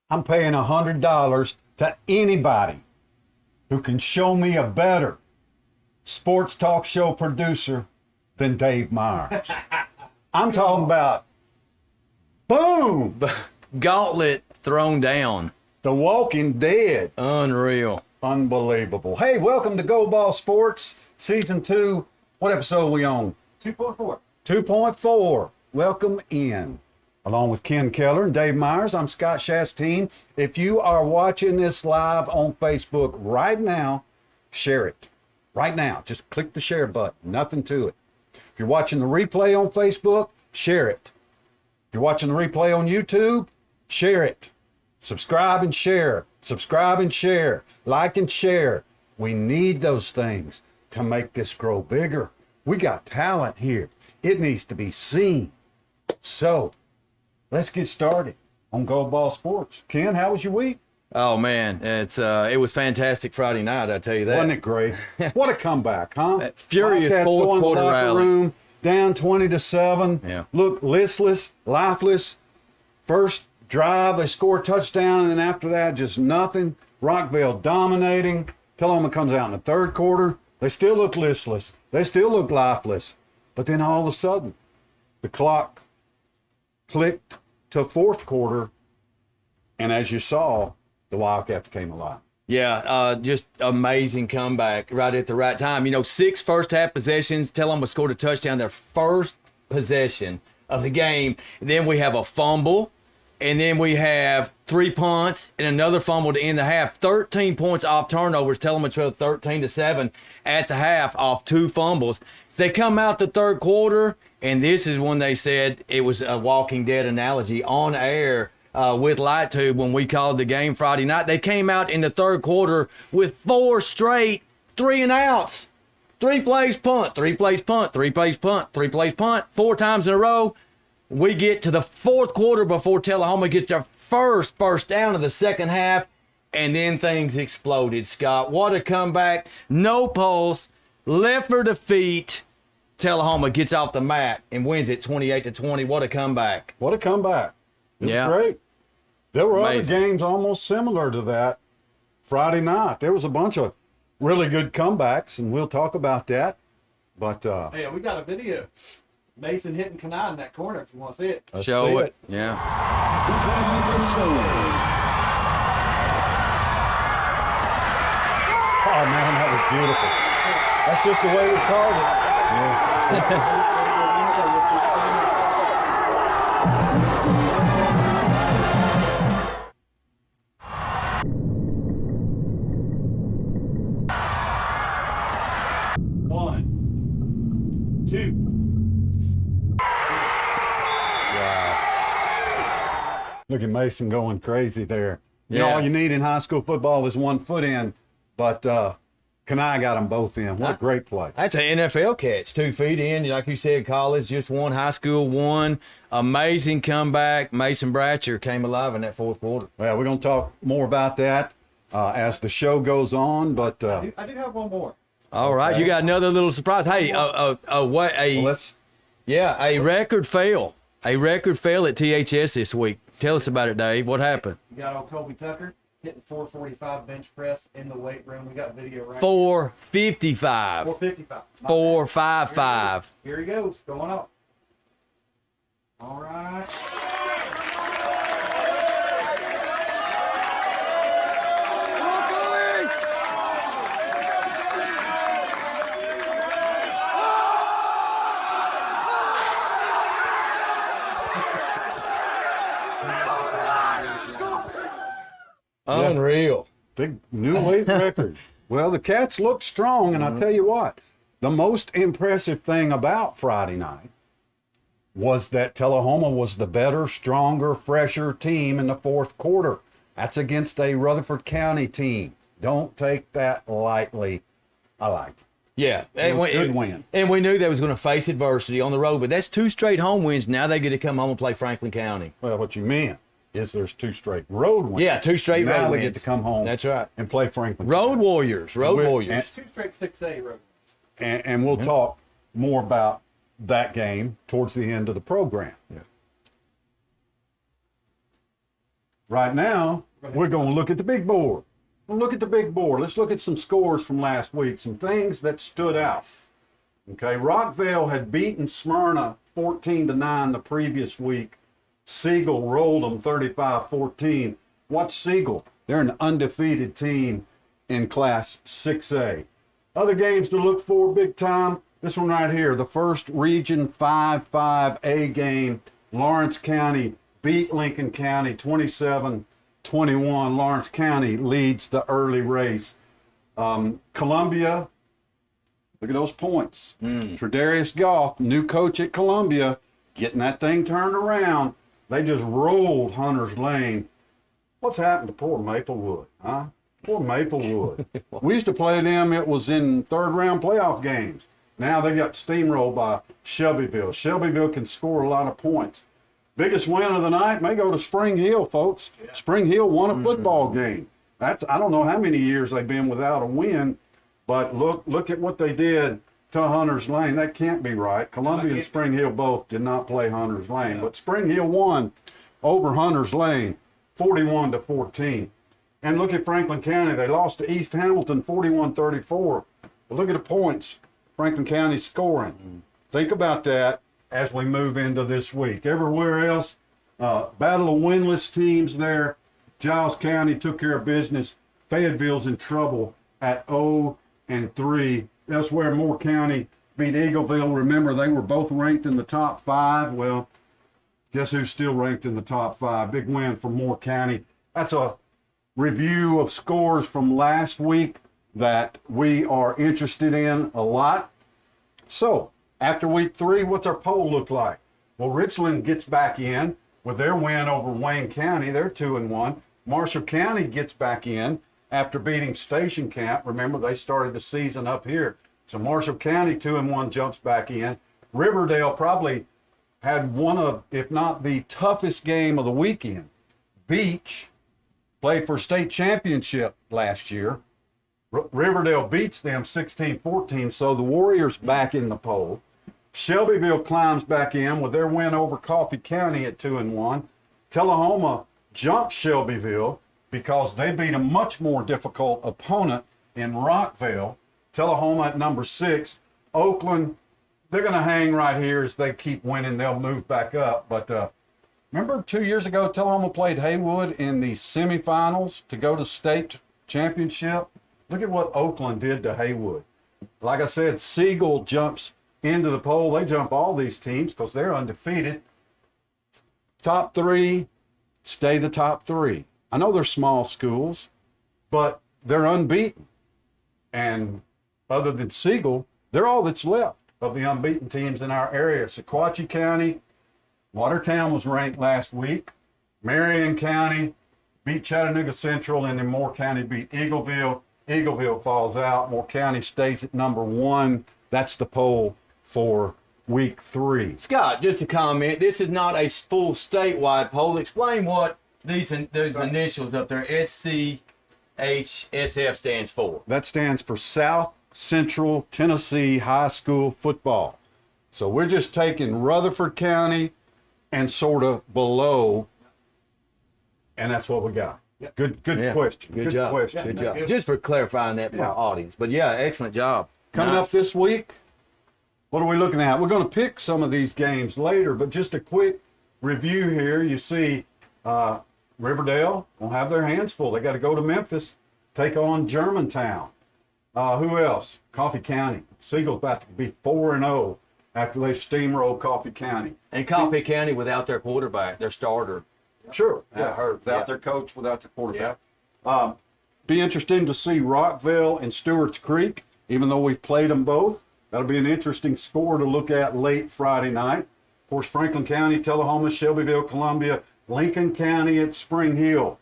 I'm paying $100 to anybody who can show me a better sports talk show producer than Dave Myers. I'm talking about, boom, Gauntlet thrown down. The Walking Dead. Unreal. Unbelievable. Hey, welcome to Go Ball Sports, Season 2. What episode are we on? 2.4. 2.4. Welcome in. Along with Ken Keller and Dave Myers, I'm Scott Shastine. If you are watching this live on Facebook right now, share it. Right now, just click the share button. Nothing to it. If you're watching the replay on Facebook, share it. If you're watching the replay on YouTube, share it. Subscribe and share. Subscribe and share. Like and share. We need those things to make this grow bigger. We got talent here. It needs to be seen. So, let's get started on Go Ball Sports. Ken, how was your week? Oh man, it was fantastic Friday night. I tell you that. Wasn't it great? What a comeback, huh? That furious Wildcats fourth go in the quarter locker rally. room, down 20-7. Yeah. Look listless, lifeless. First drive, they score a touchdown, and then after that, just nothing. Rockvale dominating. Tullahoma comes out in the third quarter. They still look listless. They still look lifeless. But then all of a sudden, the clock clicked to fourth quarter, and as you saw, the Wildcats came alive. Yeah, just amazing comeback right at the right time. You know, 6 first half possessions. Tullahoma scored a touchdown their first possession of the game. Then we have a fumble, and then we have 3 punts and another fumble to end the half. 13 points off turnovers. Tullahoma trailed 13-7 at the half off 2 fumbles. They come out the third quarter, and this is when they said it was a Walking Dead analogy on air with Light Tube when we called the game Friday night. They came out in the third quarter with 4 straight 3-and-outs. 3 plays punt, 3 plays punt, 3 plays punt, 3 plays punt, 4 times in a row. We get to the fourth quarter before Tullahoma gets their first down of the second half, and then things exploded, Scott. What a comeback. No pulse, left for defeat. Tullahoma gets off the mat and wins it 28-20. What a comeback. What a comeback. It Yeah. was great. There were Amazing. other games almost similar to that Friday night. There was a bunch of really good comebacks, and we'll talk about that. But Hey, we got a video. Mason hitting Kanai in that corner if you want to see it. let's Show see it. Yeah. Oh, man, that was beautiful. That's just the way we called it. One, two. Look at Mason going crazy there. You know, Yeah. all you need in high school football is 1 foot in, but Kanai got them both in. What a great play. That's an NFL catch, 2 feet in. Like you said, college, just 1, high school 1. Amazing comeback. Mason Bratcher came alive in that fourth quarter. Well, we're going to talk more about that as the show goes on, but I do have one more. All right, Okay. you got another little surprise. Hey, let's a record fail. A record fail at THS this week. Tell us about it, Dave. What happened? You got old Colby Tucker hitting 445 bench press in the weight room. We got video right 455. 455. 455. Here he goes, going up. All right. Unreal. big new weight record. Well, the Cats look strong, and I'll tell you what, the most impressive thing about Friday night was that Tullahoma was the better, stronger, fresher team in the fourth quarter. That's against a Rutherford County team. Don't take that lightly. I like it. Yeah, It was a good win. And we knew they was going to face adversity on the road, but that's 2 straight home wins. Now they get to come home and play Franklin County. Well, what you meant is there's 2 straight road wins. Yeah, 2 straight now road they wins. get to come home. That's right. And play Franklin. Road Warriors. Road We're- Warriors. 2 straight 6A road wins. And we'll talk more about that game towards the end of the program. Yeah. Right now, we're going to look at the big board. We'll look at the big board. Let's look at some scores from last week, some things that stood out. Okay, Rockvale had beaten Smyrna 14-9 the previous week. Siegel rolled them 35-14. Watch Siegel. They're an undefeated team in Class 6A. Other games to look for big time. This one right here, the first Region 5-5A game. Lawrence County beat Lincoln County 27-21. Lawrence County leads the early race. Columbia, look at those points. Tredarius Goff, new coach at Columbia, getting that thing turned around. They just rolled Hunter's Lane. What's happened to poor Maplewood, huh? Poor Maplewood. We used to play them, it was in third round playoff games. Now they got steamrolled by Shelbyville. Shelbyville can score a lot of points. Biggest win of the night may go to Spring Hill, folks. Yeah. Spring Hill won a football game. I don't know how many years they've been without a win, but look at what they did to Hunter's Lane. That can't be right. Columbia and Spring Hill both did not play Hunter's Lane, but Spring Hill won over Hunter's Lane 41-14. And look at Franklin County. They lost to East Hamilton 41-34. But look at the points Franklin County's scoring. Think about that as we move into this week. Everywhere else, battle of winless teams there. Giles County took care of business. Fayetteville's in trouble at 0-3. Elsewhere, Moore County beat Eagleville. Remember, they were both ranked in the top 5. Well, guess who's still ranked in the top 5? Big win for Moore County. That's a review of scores from last week that we are interested in a lot. So, after week 3, what's our poll look like? Well, Richland gets back in with their win over Wayne County. They're 2-1. Marshall County gets back in after beating Station Camp. Remember, they started the season up here. So Marshall County 2-1 jumps back in. Riverdale probably had one of, if not the toughest game of the weekend. Beach played for state championship last year. Riverdale beats them 16-14, so the Warriors back in the poll. Shelbyville climbs back in with their win over Coffee County at 2-1. Tullahoma jumps Shelbyville because they beat a much more difficult opponent in Rockvale. Tullahoma at number 6. Oakland, they're going to hang right here as they keep winning. They'll move back up. But remember 2 years ago, Tullahoma played Haywood in the semifinals to go to state championship? Look at what Oakland did to Haywood. Like I said, Siegel jumps into the poll. They jump all these teams because they're undefeated. Top 3, stay the top 3. I know they're small schools, but they're unbeaten. And other than Siegel, they're all that's left of the unbeaten teams in our area. Sequatchie County, Watertown was ranked last week. Marion County beat Chattanooga Central, and then Moore County beat Eagleville. Eagleville falls out. Moore County stays at number 1. That's the poll for week 3. Scott, just a comment. This is not a full statewide poll. Explain what those initials up there, SCHSF, stands for. That stands for South Central Tennessee High School Football. So we're just taking Rutherford County and sort of below, and that's what we got. Good question. Good job. Question. Good job. Just for clarifying that for our audience. But yeah, excellent job. Coming up this week, what are we looking at? We're going to pick some of these games later, but just a quick review here. You see Riverdale will have their hands full. They got to go to Memphis, take on Germantown. Who else? Coffee County. Siegel's about to be 4-0 after they steamroll Coffee County. And Coffee County without their quarterback, their starter. Sure. I heard. Without their coach, without their quarterback. Be interesting to see Rockvale and Stewart's Creek, even though we've played them both. That'll be an interesting score to look at late Friday night. Of course, Franklin County, Tullahoma, Shelbyville, Columbia, Lincoln County at Spring Hill.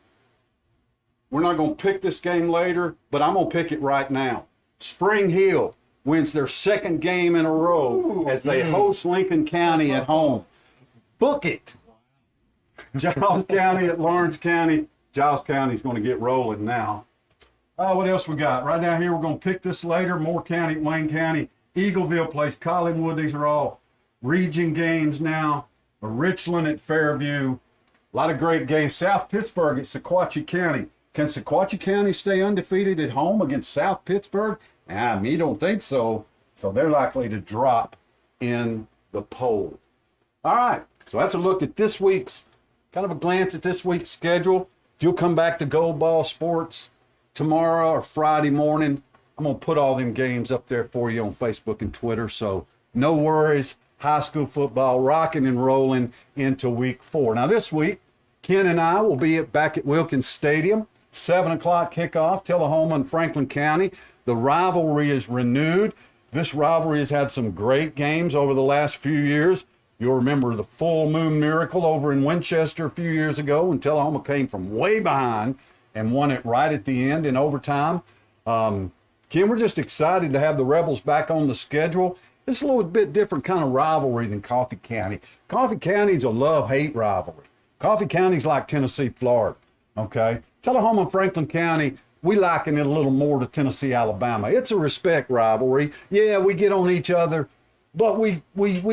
We're not going to pick this game later, but I'm going to pick it right now. Spring Hill wins their second game in a row as they host Lincoln County at home. Book it. Giles County at Lawrence County. Giles County's going to get rolling now. What else we got? Right down here, we're going to pick this later. Moore County, Wayne County. Eagleville plays Collinwood. These are all region games now. Richland at Fairview. A lot of great games. South Pittsburgh at Sequatchie County. Can Sequatchie County stay undefeated at home against South Pittsburgh? Me don't think so. So they're likely to drop in the poll. All right. So that's a look at this week's, kind of a glance at this week's schedule. If you'll come back to Gold Ball Sports tomorrow or Friday morning, I'm going to put all them games up there for you on Facebook and Twitter. So no worries. High school football rocking and rolling into week 4. Now this week, Ken and I will be back at Wilkins Stadium, 7 o'clock kickoff, Tullahoma and Franklin County. The rivalry is renewed. This rivalry has had some great games over the last few years. You'll remember the full moon miracle over in Winchester a few years ago when Tullahoma came from way behind and won it right at the end in overtime. Ken, we're just excited to have the Rebels back on the schedule. It's a little bit different kind of rivalry than Coffee County. Coffee County's a love-hate rivalry. Coffee County's like Tennessee, Florida, okay? Tullahoma and Franklin County, we liken it a little more to Tennessee, Alabama. It's a respect rivalry. Yeah, we get on each other, but we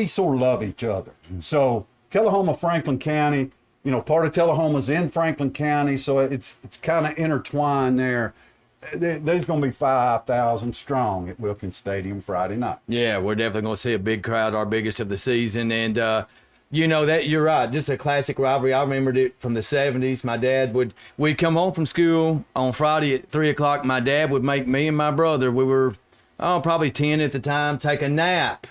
sort of love each other. So Tullahoma, Franklin County, you know, part of Tullahoma's in Franklin County, so it's kind of intertwined there. There's going to be 5,000 strong at Wilkins Stadium Friday night. Yeah, we're definitely going to see a big crowd, our biggest of the season. And, you know, that you're right, just a classic rivalry. I remembered it from the 70s. My dad we'd come home from school on Friday at 3 o'clock. My dad would make me and my brother, we were probably 10 at the time, take a nap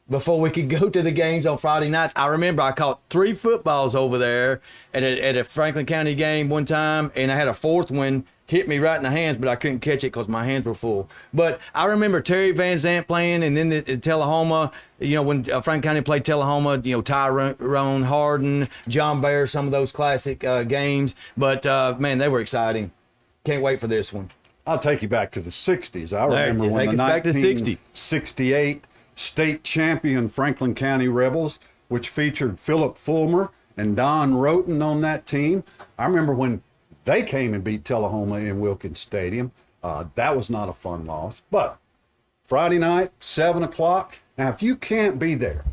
before we could go to the games on Friday nights. I remember I caught 3 footballs over there at a Franklin County game one time, and I had a 4th one hit me right in the hands, but I couldn't catch it because my hands were full. But I remember Terry Van Zant playing, and then at Tullahoma, you know, when Franklin County played Tullahoma, you know, Tyrone Harden, John Bear, some of those classic games. But, man, they were exciting. Can't wait for this one. I'll take you back to the 60s. I remember when the 1968 state champion Franklin County Rebels, which featured Philip Fulmer and Don Roten on that team. I remember when they came and beat Tullahoma in Wilkins Stadium. That was not a fun loss. But Friday night, 7 o'clock. Now, if you can't be there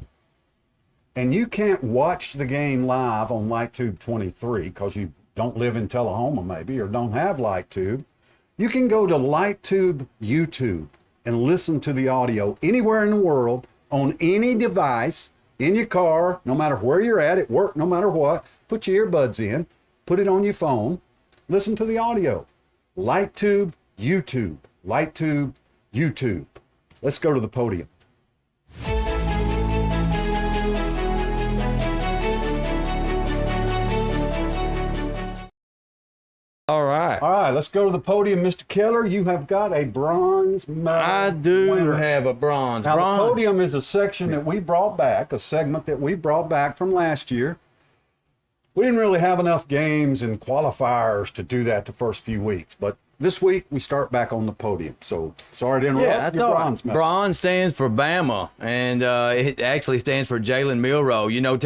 and you can't watch the game live on LightTube 23 because you don't live in Tullahoma maybe or don't have LightTube, you can go to LightTube YouTube and listen to the audio anywhere in the world on any device, in your car, no matter where you're at work, no matter what. Put your earbuds in, put it on your phone. Listen to the audio. LightTube, YouTube. LightTube, YouTube. Let's go to the podium. All right. All right, let's go to the podium. Mr. Keller, you have got a bronze medal. I do winner. have a bronze. Now, bronze. the podium is a section that we brought back, a segment that we brought back from last year. We didn't really have enough games and qualifiers to do that the first few weeks, but this week we start back on the podium. So sorry to interrupt. Yeah, your bronze medal. Bronze stands for Bama, and it actually stands for Jalen Milroe. You know,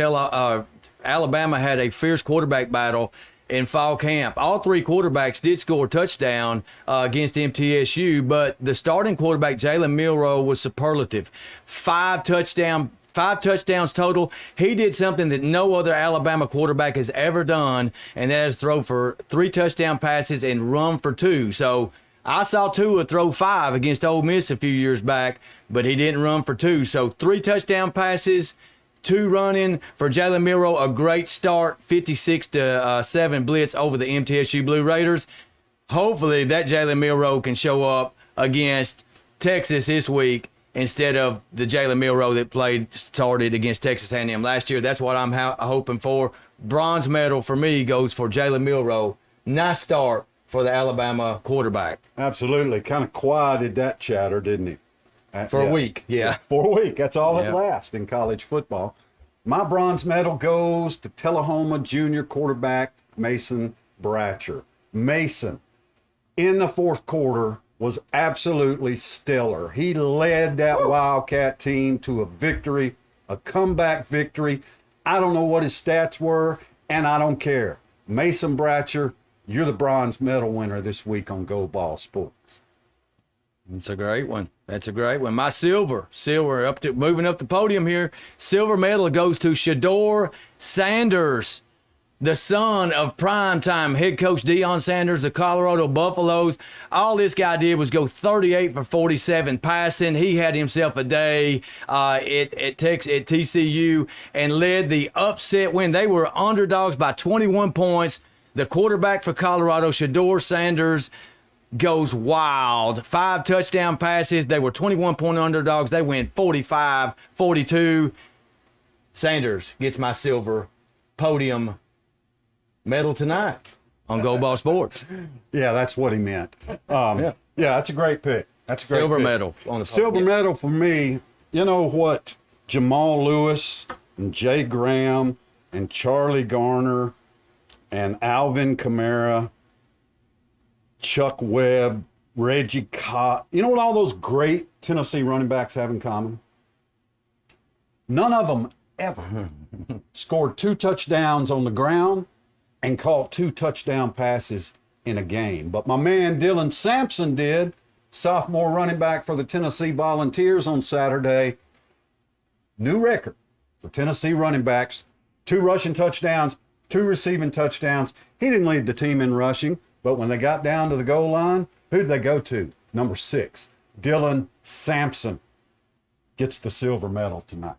Alabama had a fierce quarterback battle in fall camp. All 3 quarterbacks did score a touchdown against MTSU, but the starting quarterback, Jalen Milroe, was superlative. 5 touchdowns total. He did something that no other Alabama quarterback has ever done, and that is throw for 3 touchdown passes and run for 2. So I saw Tua throw 5 against Ole Miss a few years back, but he didn't run for 2. So 3 touchdown passes, 2 running for Jalen Milroe. A great start, 56-7 blitz over the MTSU Blue Raiders. Hopefully that Jalen Milroe can show up against Texas this week instead of the Jalen Milroe that started against Texas A&M last year. That's what I'm hoping for. Bronze medal for me goes for Jalen Milroe. Nice start for the Alabama quarterback. Absolutely. Kind of quieted that chatter, didn't he? For a week, yeah. For a week. That's all it lasts in college football. My bronze medal goes to Tullahoma junior quarterback Mason Bratcher. Mason, in the 4th quarter, was absolutely stellar. He led that Wildcat team to a victory, a comeback victory. I don't know what his stats were, and I don't care. Mason Bratcher, you're the bronze medal winner this week on Go Ball Sports. That's a great one. That's a great one. My silver moving up the podium here. Silver medal goes to Shador Sanders. the son of primetime head coach Deion Sanders, the Colorado Buffaloes. All this guy did was go 38 for 47 passing. He had himself a day at TCU and led the upset win. They were underdogs by 21 points. The quarterback for Colorado, Shedeur Sanders, goes wild. 5 touchdown passes. They were 21-point underdogs. They win 45-42. Sanders gets my silver podium medal tonight on Gold Ball Sports. Yeah, that's what he meant. Yeah, that's a great pick. That's a great Silver pick. medal on the Silver podium. medal for me. You know what? Jamal Lewis and Jay Graham and Charlie Garner and Alvin Kamara, Chuck Webb, Reggie Cott. You know what all those great Tennessee running backs have in common? None of them ever scored 2 touchdowns on the ground and caught 2 touchdown passes in a game. But my man Dylan Sampson did, sophomore running back for the Tennessee Volunteers on Saturday. New record for Tennessee running backs. 2 rushing touchdowns, 2 receiving touchdowns. He didn't lead the team in rushing, but when they got down to the goal line, who did they go to? Number 6, Dylan Sampson gets the silver medal tonight.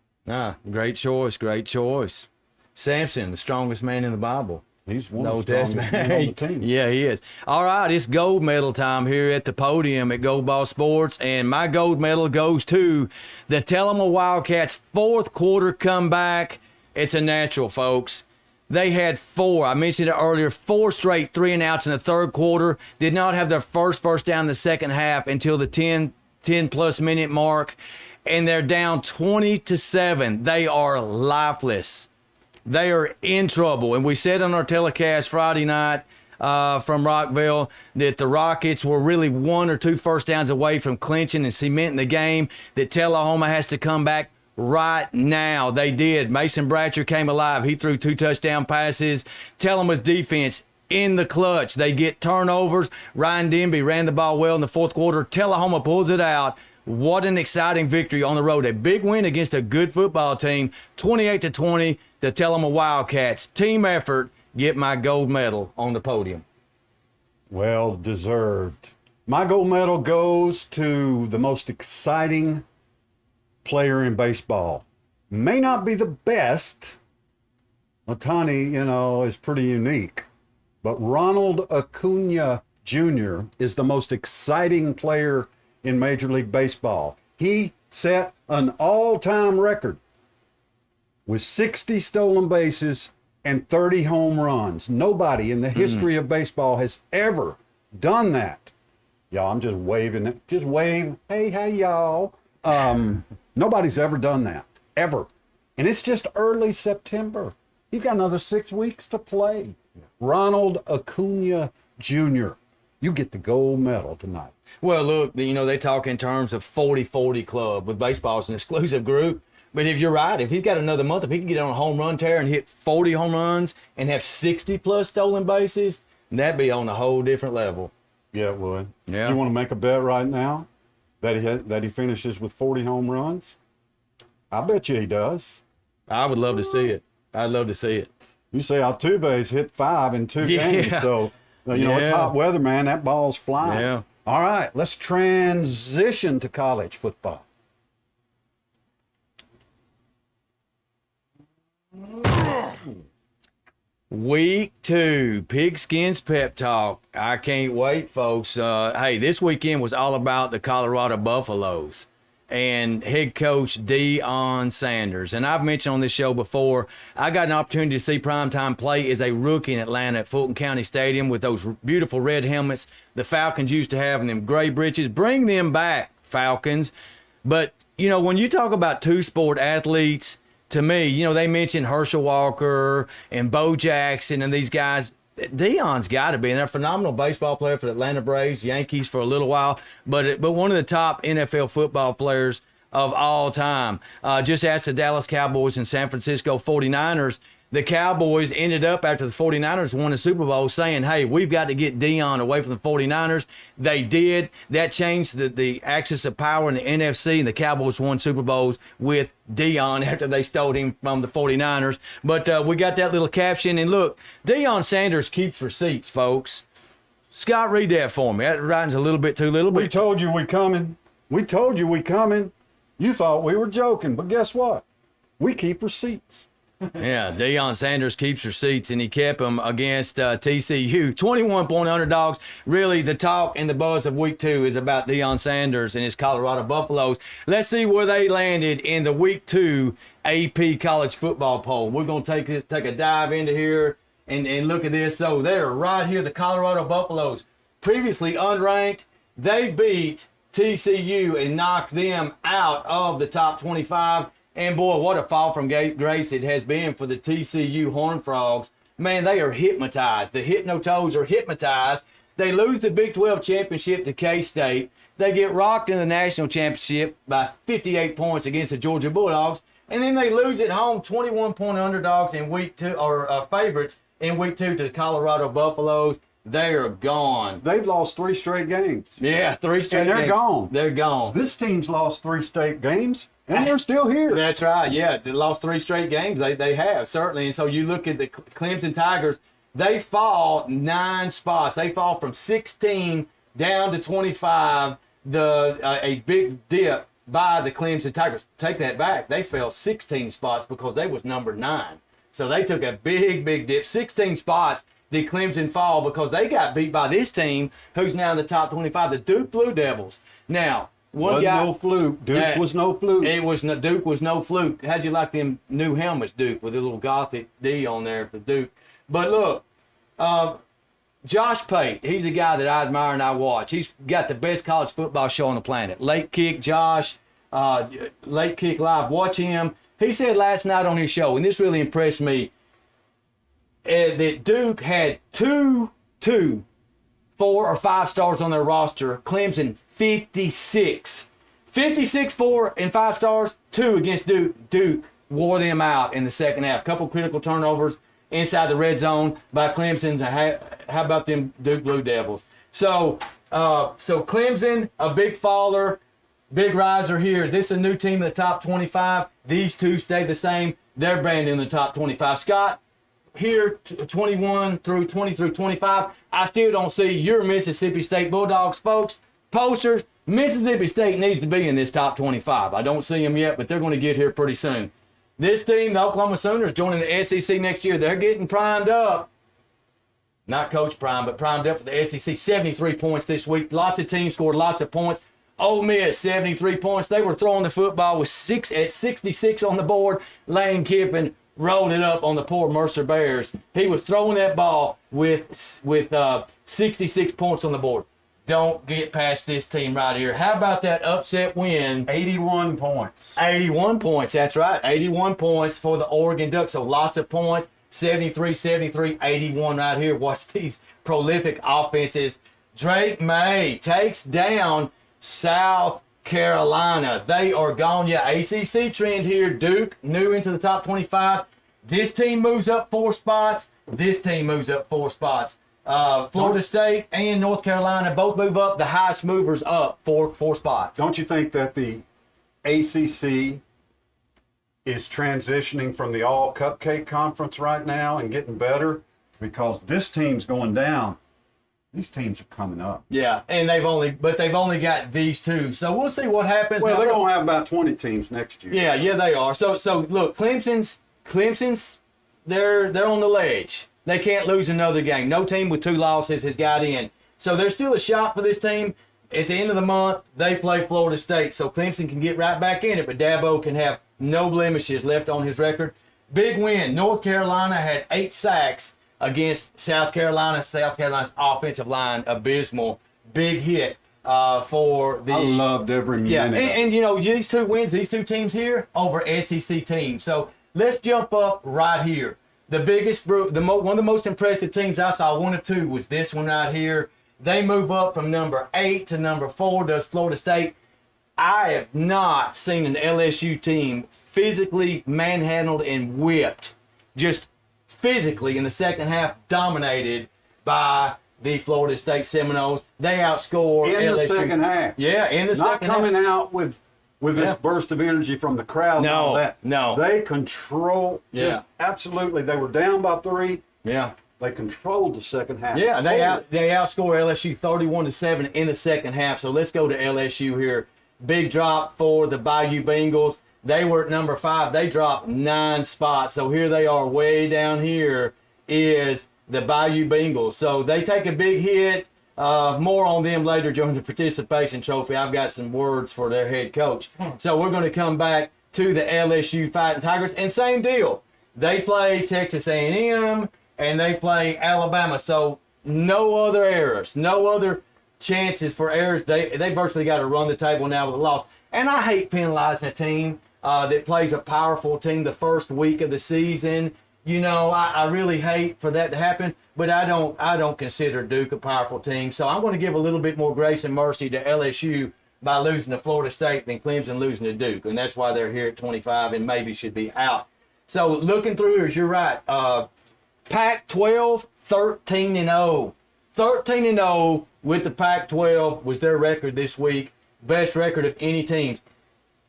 Great choice, great choice. Samson, the strongest man in the Bible. He's one No of the strongest men on the team. Yeah, he is. All right, it's gold medal time here at the podium at Gold Ball Sports, and my gold medal goes to the Tullahoma Wildcats' 4th quarter comeback. It's a natural, folks. They had 4, I mentioned it earlier, 4 straight 3-and-outs in the 3rd quarter. Did not have their first down in the second half until the 10-plus minute mark, and they're down 20-7. They are lifeless. They are in trouble. And we said on our telecast Friday night from Rockvale that the Rockets were really 1 or 2 first downs away from clinching and cementing the game, that Tullahoma has to come back right now. They did. Mason Bratcher came alive. He threw 2 touchdown passes. Tullahoma's defense in the clutch. They get turnovers. Ryan Denby ran the ball well in the 4th quarter. Tullahoma pulls it out. What an exciting victory on the road. A big win against a good football team. 28-20, the Tullahoma Wildcats. Team effort, get my gold medal on the podium. Well deserved. My gold medal goes to the most exciting player in baseball. May not be the best. Otani, is pretty unique. But Ronald Acuna Jr. is the most exciting player in Major League Baseball. He set an all-time record with 60 stolen bases and 30 home runs. Nobody in the history of baseball has ever done that. Y'all, I'm just waving it. Just wave. Hey, y'all. Nobody's ever done that, ever. And it's just early September. He's got another 6 weeks to play. Ronald Acuna Jr., you get the gold medal tonight. Well, look, they talk in terms of 40-40 club with baseball's an exclusive group. But if you're right, if he's got another month, if he can get on a home run tear and hit 40 home runs and have 60-plus stolen bases, that'd be on a whole different level. Yeah, it would. Yeah. You want to make a bet right now that he finishes with 40 home runs? I bet you he does. I would love to see it. I'd love to see it. You say Altuve's hit 5 in 2 games, so it's hot weather, man. That ball's flying. Yeah. All right, let's transition to college football. Week 2, Pigskins Pep Talk. I can't wait, folks. Hey, this weekend was all about the Colorado Buffaloes and head coach Deion Sanders. And I've mentioned on this show before, I got an opportunity to see primetime play as a rookie in Atlanta at Fulton County Stadium with those beautiful red helmets the Falcons used to have and them gray breeches. Bring them back, Falcons. But, when you talk about 2-sport athletes, to me, they mentioned Herschel Walker and Bo Jackson and these guys. Deion's got to be, and they're a phenomenal baseball player for the Atlanta Braves, Yankees for a little while, but one of the top NFL football players of all time. Just ask the Dallas Cowboys and San Francisco 49ers. The Cowboys ended up, after the 49ers won the Super Bowl, saying, hey, we've got to get Deion away from the 49ers. They did. That changed the axis of power in the NFC, and the Cowboys won Super Bowls with Deion after they stole him from the 49ers. But we got that little caption. And look, Deion Sanders keeps receipts, folks. Scott, read that for me. That writing's a little bit too little. We told you we coming. We told you we coming. You thought we were joking, but guess what? We keep receipts. Yeah, Deion Sanders keeps receipts, and he kept them against TCU. 21-point underdogs. Really, the talk and the buzz of week 2 is about Deion Sanders and his Colorado Buffaloes. Let's see where they landed in the week 2 AP college football poll. We're going to take a dive into here and look at this. So they're right here, the Colorado Buffaloes, previously unranked. They beat TCU and knocked them out of the top 25. And boy, what a fall from grace it has been for the TCU Horned Frogs. Man, they are hypnotized. The Hypno-Toes are hypnotized. They lose the Big 12 championship to K-State. They get rocked in the national championship by 58 points against the Georgia Bulldogs. And then they lose at home 21-point underdogs in week 2, or favorites in week 2 to the Colorado Buffaloes. They are gone. They've lost 3 straight games. Yeah, 3 straight And they're games. gone. They're gone. This team's lost 3 straight games, and they're still here. That's right. Yeah, they lost 3 straight games. They have, certainly. And so you look at the Clemson Tigers, they fall 9 spots. They fall from 16 down to 25, a big dip by the Clemson Tigers. Take that back. They fell 16 spots because they was number 9. So they took a big, big dip. 16 spots did Clemson fall because they got beat by this team who's now in the top 25, the Duke Blue Devils. Now, Wasn't no fluke. Duke was no fluke. Duke was no fluke. How'd you like them new helmets, Duke, with a little Gothic D on there for Duke? But look, Josh Pate, he's a guy that I admire and I watch. He's got the best college football show on the planet. Late Kick Josh, Late Kick Live. Watch him. He said last night on his show, and this really impressed me, that Duke had 4 or 5 stars on their roster. Clemson, 56. 56 4 and 5 stars, 2 against Duke. Duke wore them out in the second half. Couple critical turnovers inside the red zone by Clemson. How about them Duke Blue Devils? So Clemson, a big faller, big riser here. This is a new team in the top 25. These two stay the same. They're brand in the top 25. Scott, here 20 through 25, I still don't see your Mississippi State Bulldogs, folks. Posters, Mississippi State needs to be in this top 25. I don't see them yet, but they're going to get here pretty soon. This team, the Oklahoma Sooners, joining the SEC next year. They're getting primed up. Not Coach Prime, but primed up for the SEC. 73 points this week. Lots of teams scored lots of points. Ole Miss, 73 points. They were throwing the football with 66 on the board. Lane Kiffin rolled it up on the poor Mercer Bears. He was throwing that ball with 66 points on the board. Don't get past this team right here. How about that upset win? 81 points. 81 points, that's right. 81 points for the Oregon Ducks. So lots of points. 73, 81 right here. Watch these prolific offenses. Drake May takes down South Carolina. They are gone. Yeah, ACC trend here. Duke new into the top 25. This team moves up 4 spots. This team moves up 4 spots. Florida State and North Carolina both move up. The highest movers up 4 spots. Don't you think that the ACC is transitioning from the all cupcake conference right now and getting better? Because this team's going down. These teams are coming up. Yeah, and they've only got these 2. So we'll see what happens. Well, they're going to have about 20 teams next year. Yeah, they are. So look, Clemson's they're on the ledge. They can't lose another game. No team with 2 losses has got in. So there's still a shot for this team. At the end of the month, they play Florida State. So Clemson can get right back in it, but Dabo can have no blemishes left on his record. Big win. North Carolina had 8 sacks against South Carolina. South Carolina's offensive line, abysmal. Big hit for the... I loved every minute. Yeah, and you know, these 2 wins, these 2 teams here, over SEC teams. So let's jump up right here. The biggest, one of the most impressive teams I saw, 1 or 2, was this one right here. They move up from number 8 to number 4, does Florida State. I have not seen an LSU team physically manhandled and whipped, just physically in the second half, dominated by the Florida State Seminoles. They outscore In LSU. the second half. Yeah, in the Not second coming half. out with this Yeah. burst of energy from the crowd and No, all that. no. They control, just absolutely. They were down by 3. Yeah. They controlled the second half. Yeah, they outscore LSU 31-7 in the second half. So let's go to LSU here. Big drop for the Bayou Bengals. They were at number 5. They dropped 9 spots. So here they are, way down here is the Bayou Bengals. So they take a big hit. More on them later during the participation trophy. I've got some words for their head coach. So we're going to come back to the LSU Fighting Tigers, and same deal. They play Texas A&M and they play Alabama. So no other errors, no other chances for errors. They virtually got to run the table now with a loss. And I hate penalizing a team that plays a powerful team the first week of the season. You know, I really hate for that to happen, but I don't consider Duke a powerful team. So I'm going to give a little bit more grace and mercy to LSU by losing to Florida State than Clemson losing to Duke. And that's why they're here at 25 and maybe should be out. So looking through here, you're right. Pac-12, 13-0. 13-0 with the Pac-12 was their record this week. Best record of any teams.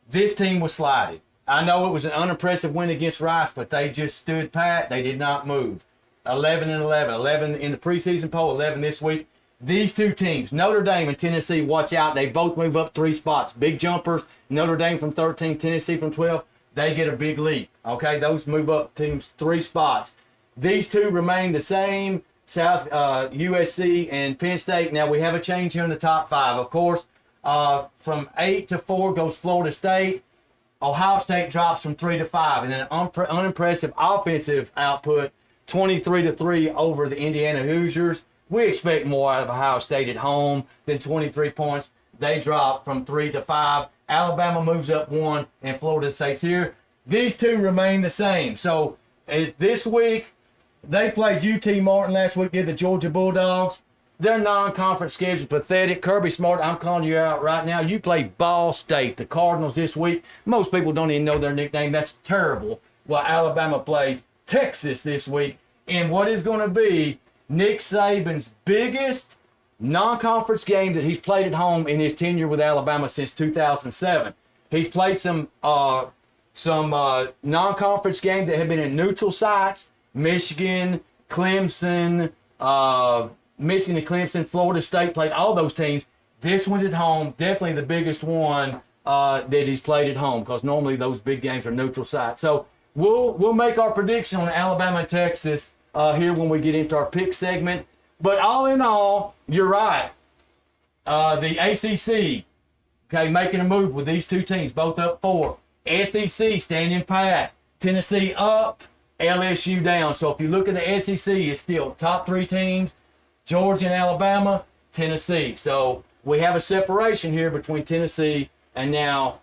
This team was slighted. I know it was an unimpressive win against Rice, but they just stood pat. They did not move. 11-11. 11 in the preseason poll, 11 this week. These two teams, Notre Dame and Tennessee, watch out. They both move up 3 spots. Big jumpers. Notre Dame from 13, Tennessee from 12. They get a big leap. Okay, those move up teams 3 spots. These two remain the same. South USC and Penn State. Now we have a change here in the top 5. Of course, from 8 to 4 goes Florida State. Ohio State drops from 3 to 5, and then an unimpressive offensive output, 23-3 over the Indiana Hoosiers. We expect more out of Ohio State at home than 23 points. They drop from 3 to 5. Alabama moves up 1, and Florida State's here. These two remain the same. So this week, they played UT Martin last week, did the Georgia Bulldogs. Their non-conference schedule pathetic. Kirby Smart, I'm calling you out right now. You play Ball State, the Cardinals this week. Most people don't even know their nickname. That's terrible. While Alabama plays Texas this week in what is going to be Nick Saban's biggest non-conference game that he's played at home in his tenure with Alabama since 2007. He's played some non-conference games that have been in neutral sites. Michigan, Clemson, Florida State played all those teams. This one's at home, definitely the biggest one that he's played at home, because normally those big games are neutral sites. So we'll make our prediction on Alabama and Texas here when we get into our pick segment. But all in all, you're right. The ACC, okay, making a move with these two teams, both up 4. SEC standing pat. Tennessee up, LSU down. So if you look at the SEC, it's still top 3 teams. Georgia and Alabama, Tennessee. So we have a separation here between Tennessee and now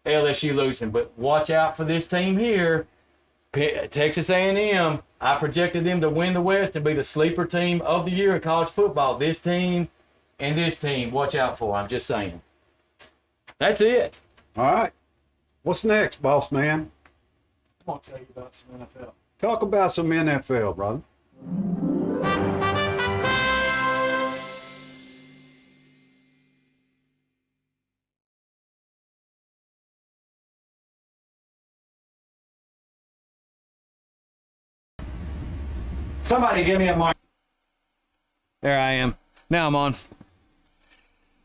LSU losing. But watch out for this team here, Texas A&M. I projected them to win the West and be the sleeper team of the year in college football. This team and this team, watch out for. I'm just saying. That's it. All right. What's next, boss man? I want to tell you about some NFL. Talk about some NFL, brother. Somebody give me a mic. There I am. Now I'm on.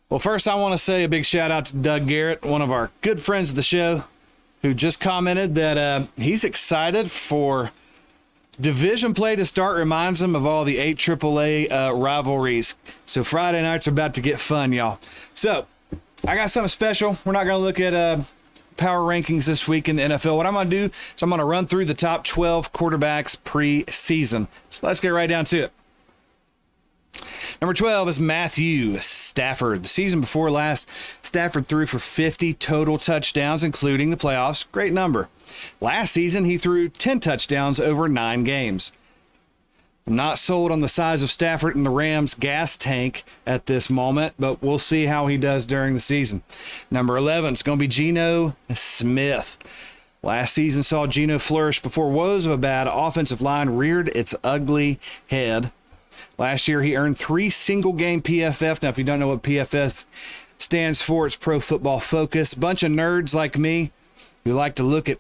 Well, first I want to say a big shout out to Doug Garrett, one of our good friends of the show, who just commented that he's excited for division play to start. Reminds him of all the 8 AAA rivalries. So Friday nights are about to get fun, y'all. So I got something special. We're not going to look at power rankings this week in the NFL. What I'm going to do is I'm going to run through the top 12 quarterbacks pre-season. So let's get right down to it. Number 12 is Matthew Stafford. The season before last, Stafford threw for 50 total touchdowns, including the playoffs. Great number. Last season, he threw 10 touchdowns over 9 games. I'm not sold on the size of Stafford and the Rams' gas tank at this moment, but we'll see how he does during the season. Number 11 is going to be Geno Smith. Last season saw Geno flourish before woes of a bad offensive line reared its ugly head. Last year, he earned 3 single-game PFF. Now, if you don't know what PFF stands for, it's Pro Football Focus. Bunch of nerds like me who like to look at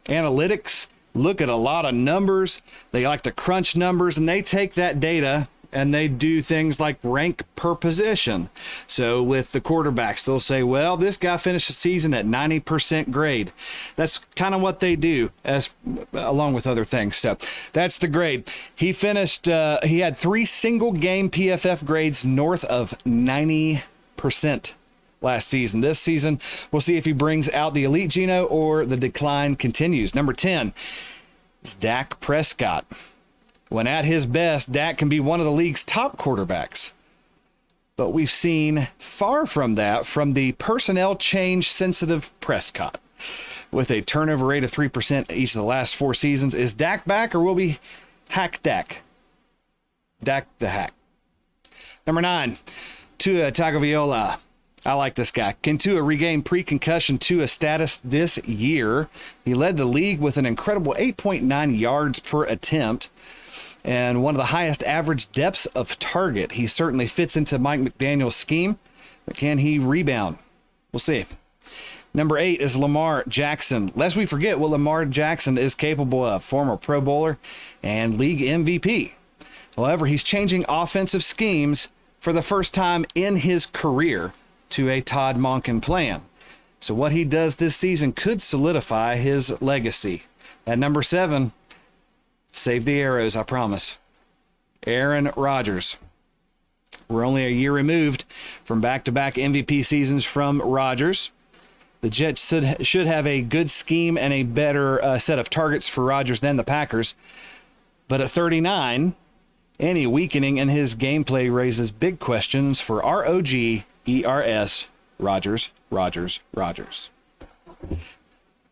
analytics, look at a lot of numbers. They like to crunch numbers, and they take that data and they do things like rank per position. So with the quarterbacks, they'll say, well, this guy finished the season at 90% grade. That's kind of what they do, as along with other things. So that's the grade. He finished, he had 3 single game PFF grades north of 90% last season. This season, we'll see if he brings out the elite Geno or the decline continues. Number 10 is Dak Prescott. When at his best, Dak can be one of the league's top quarterbacks. But we've seen far from that from the personnel change sensitive Prescott. With a turnover rate of 3% each of the last 4 seasons, is Dak back or will we hack Dak? Dak the hack. Number 9, Tua Tagovailoa. I like this guy. Can Tua regain pre-concussion Tua status this year? He led the league with an incredible 8.9 yards per attempt and one of the highest average depths of target. He certainly fits into Mike McDaniel's scheme, but can he rebound? We'll see. Number 8 is Lamar Jackson. Lest we forget what Lamar Jackson is capable of. Former Pro Bowler and league MVP. However, he's changing offensive schemes for the first time in his career to a Todd Monken plan. So what he does this season could solidify his legacy. At number 7, save the arrows, I promise, Aaron Rodgers. We're only a year removed from back-to-back MVP seasons from Rodgers. The Jets should have a good scheme and a better set of targets for Rodgers than the Packers. But at 39, any weakening in his gameplay raises big questions for ROGERS, Rodgers.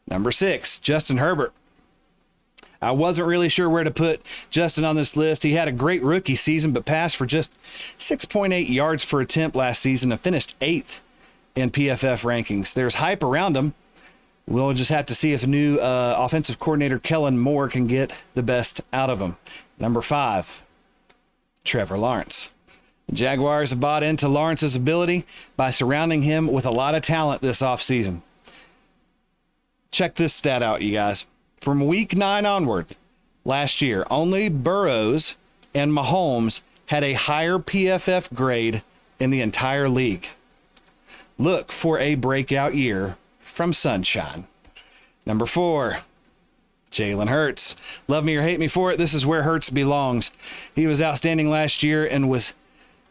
Number 6, Justin Herbert. I wasn't really sure where to put Justin on this list. He had a great rookie season, but passed for just 6.8 yards per attempt last season and finished 8th in PFF rankings. There's hype around him. We'll just have to see if new offensive coordinator Kellen Moore can get the best out of him. Number 5, Trevor Lawrence. The Jaguars have bought into Lawrence's ability by surrounding him with a lot of talent this offseason. Check this stat out, you guys. From week 9 onward, last year, only Burrows and Mahomes had a higher PFF grade in the entire league. Look for a breakout year from Sunshine. Number 4, Jalen Hurts. Love me or hate me for it, this is where Hurts belongs. He was outstanding last year and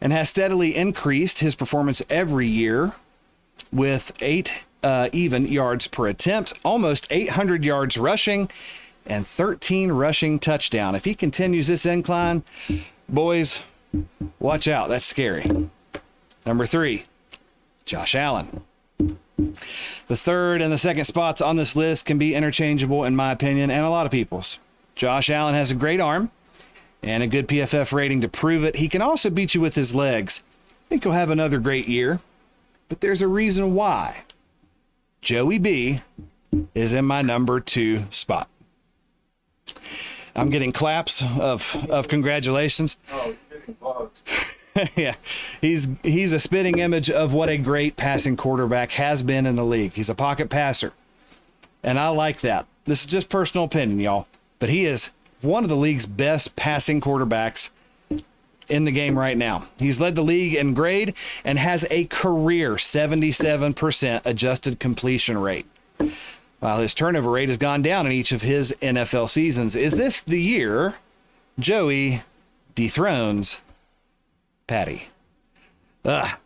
has steadily increased his performance every year with 8 even yards per attempt, almost 800 yards rushing, and 13 rushing touchdown. If he continues this incline, boys, watch out. That's scary. Number 3, Josh Allen. The third and the second spots on this list can be interchangeable, in my opinion, and a lot of people's. Josh Allen has a great arm and a good PFF rating to prove it. He can also beat you with his legs. I think he'll have another great year, but there's a reason why. Joey B is in my number 2 spot. I'm getting claps of congratulations. Oh, you're getting bugs. Yeah, he's a spitting image of what a great passing quarterback has been in the league. He's a pocket passer, and I like that. This is just personal opinion, y'all, but he is one of the league's best passing quarterbacks in the game right now. He's led the league in grade and has a career 77% adjusted completion rate, while his turnover rate has gone down in each of his NFL seasons. Is this the year Joey dethrones Patty? I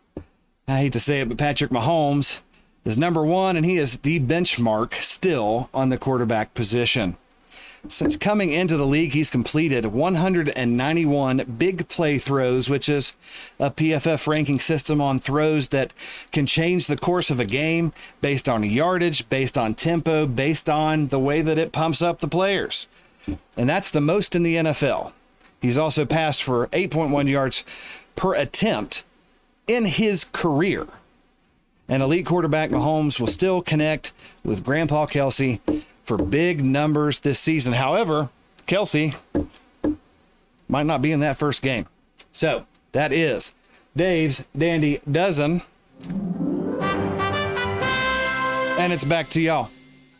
hate to say it, but Patrick Mahomes is number 1, and he is the benchmark still on the quarterback position. Since coming into the league, he's completed 191 big play throws, which is a PFF ranking system on throws that can change the course of a game based on yardage, based on tempo, based on the way that it pumps up the players. And that's the most in the NFL. He's also passed for 8.1 yards per attempt in his career. And elite quarterback Mahomes will still connect with Grandpa Kelsey for big numbers this season. However, Kelsey might not be in that first game. So that is Dave's Dandy Dozen. And it's back to y'all.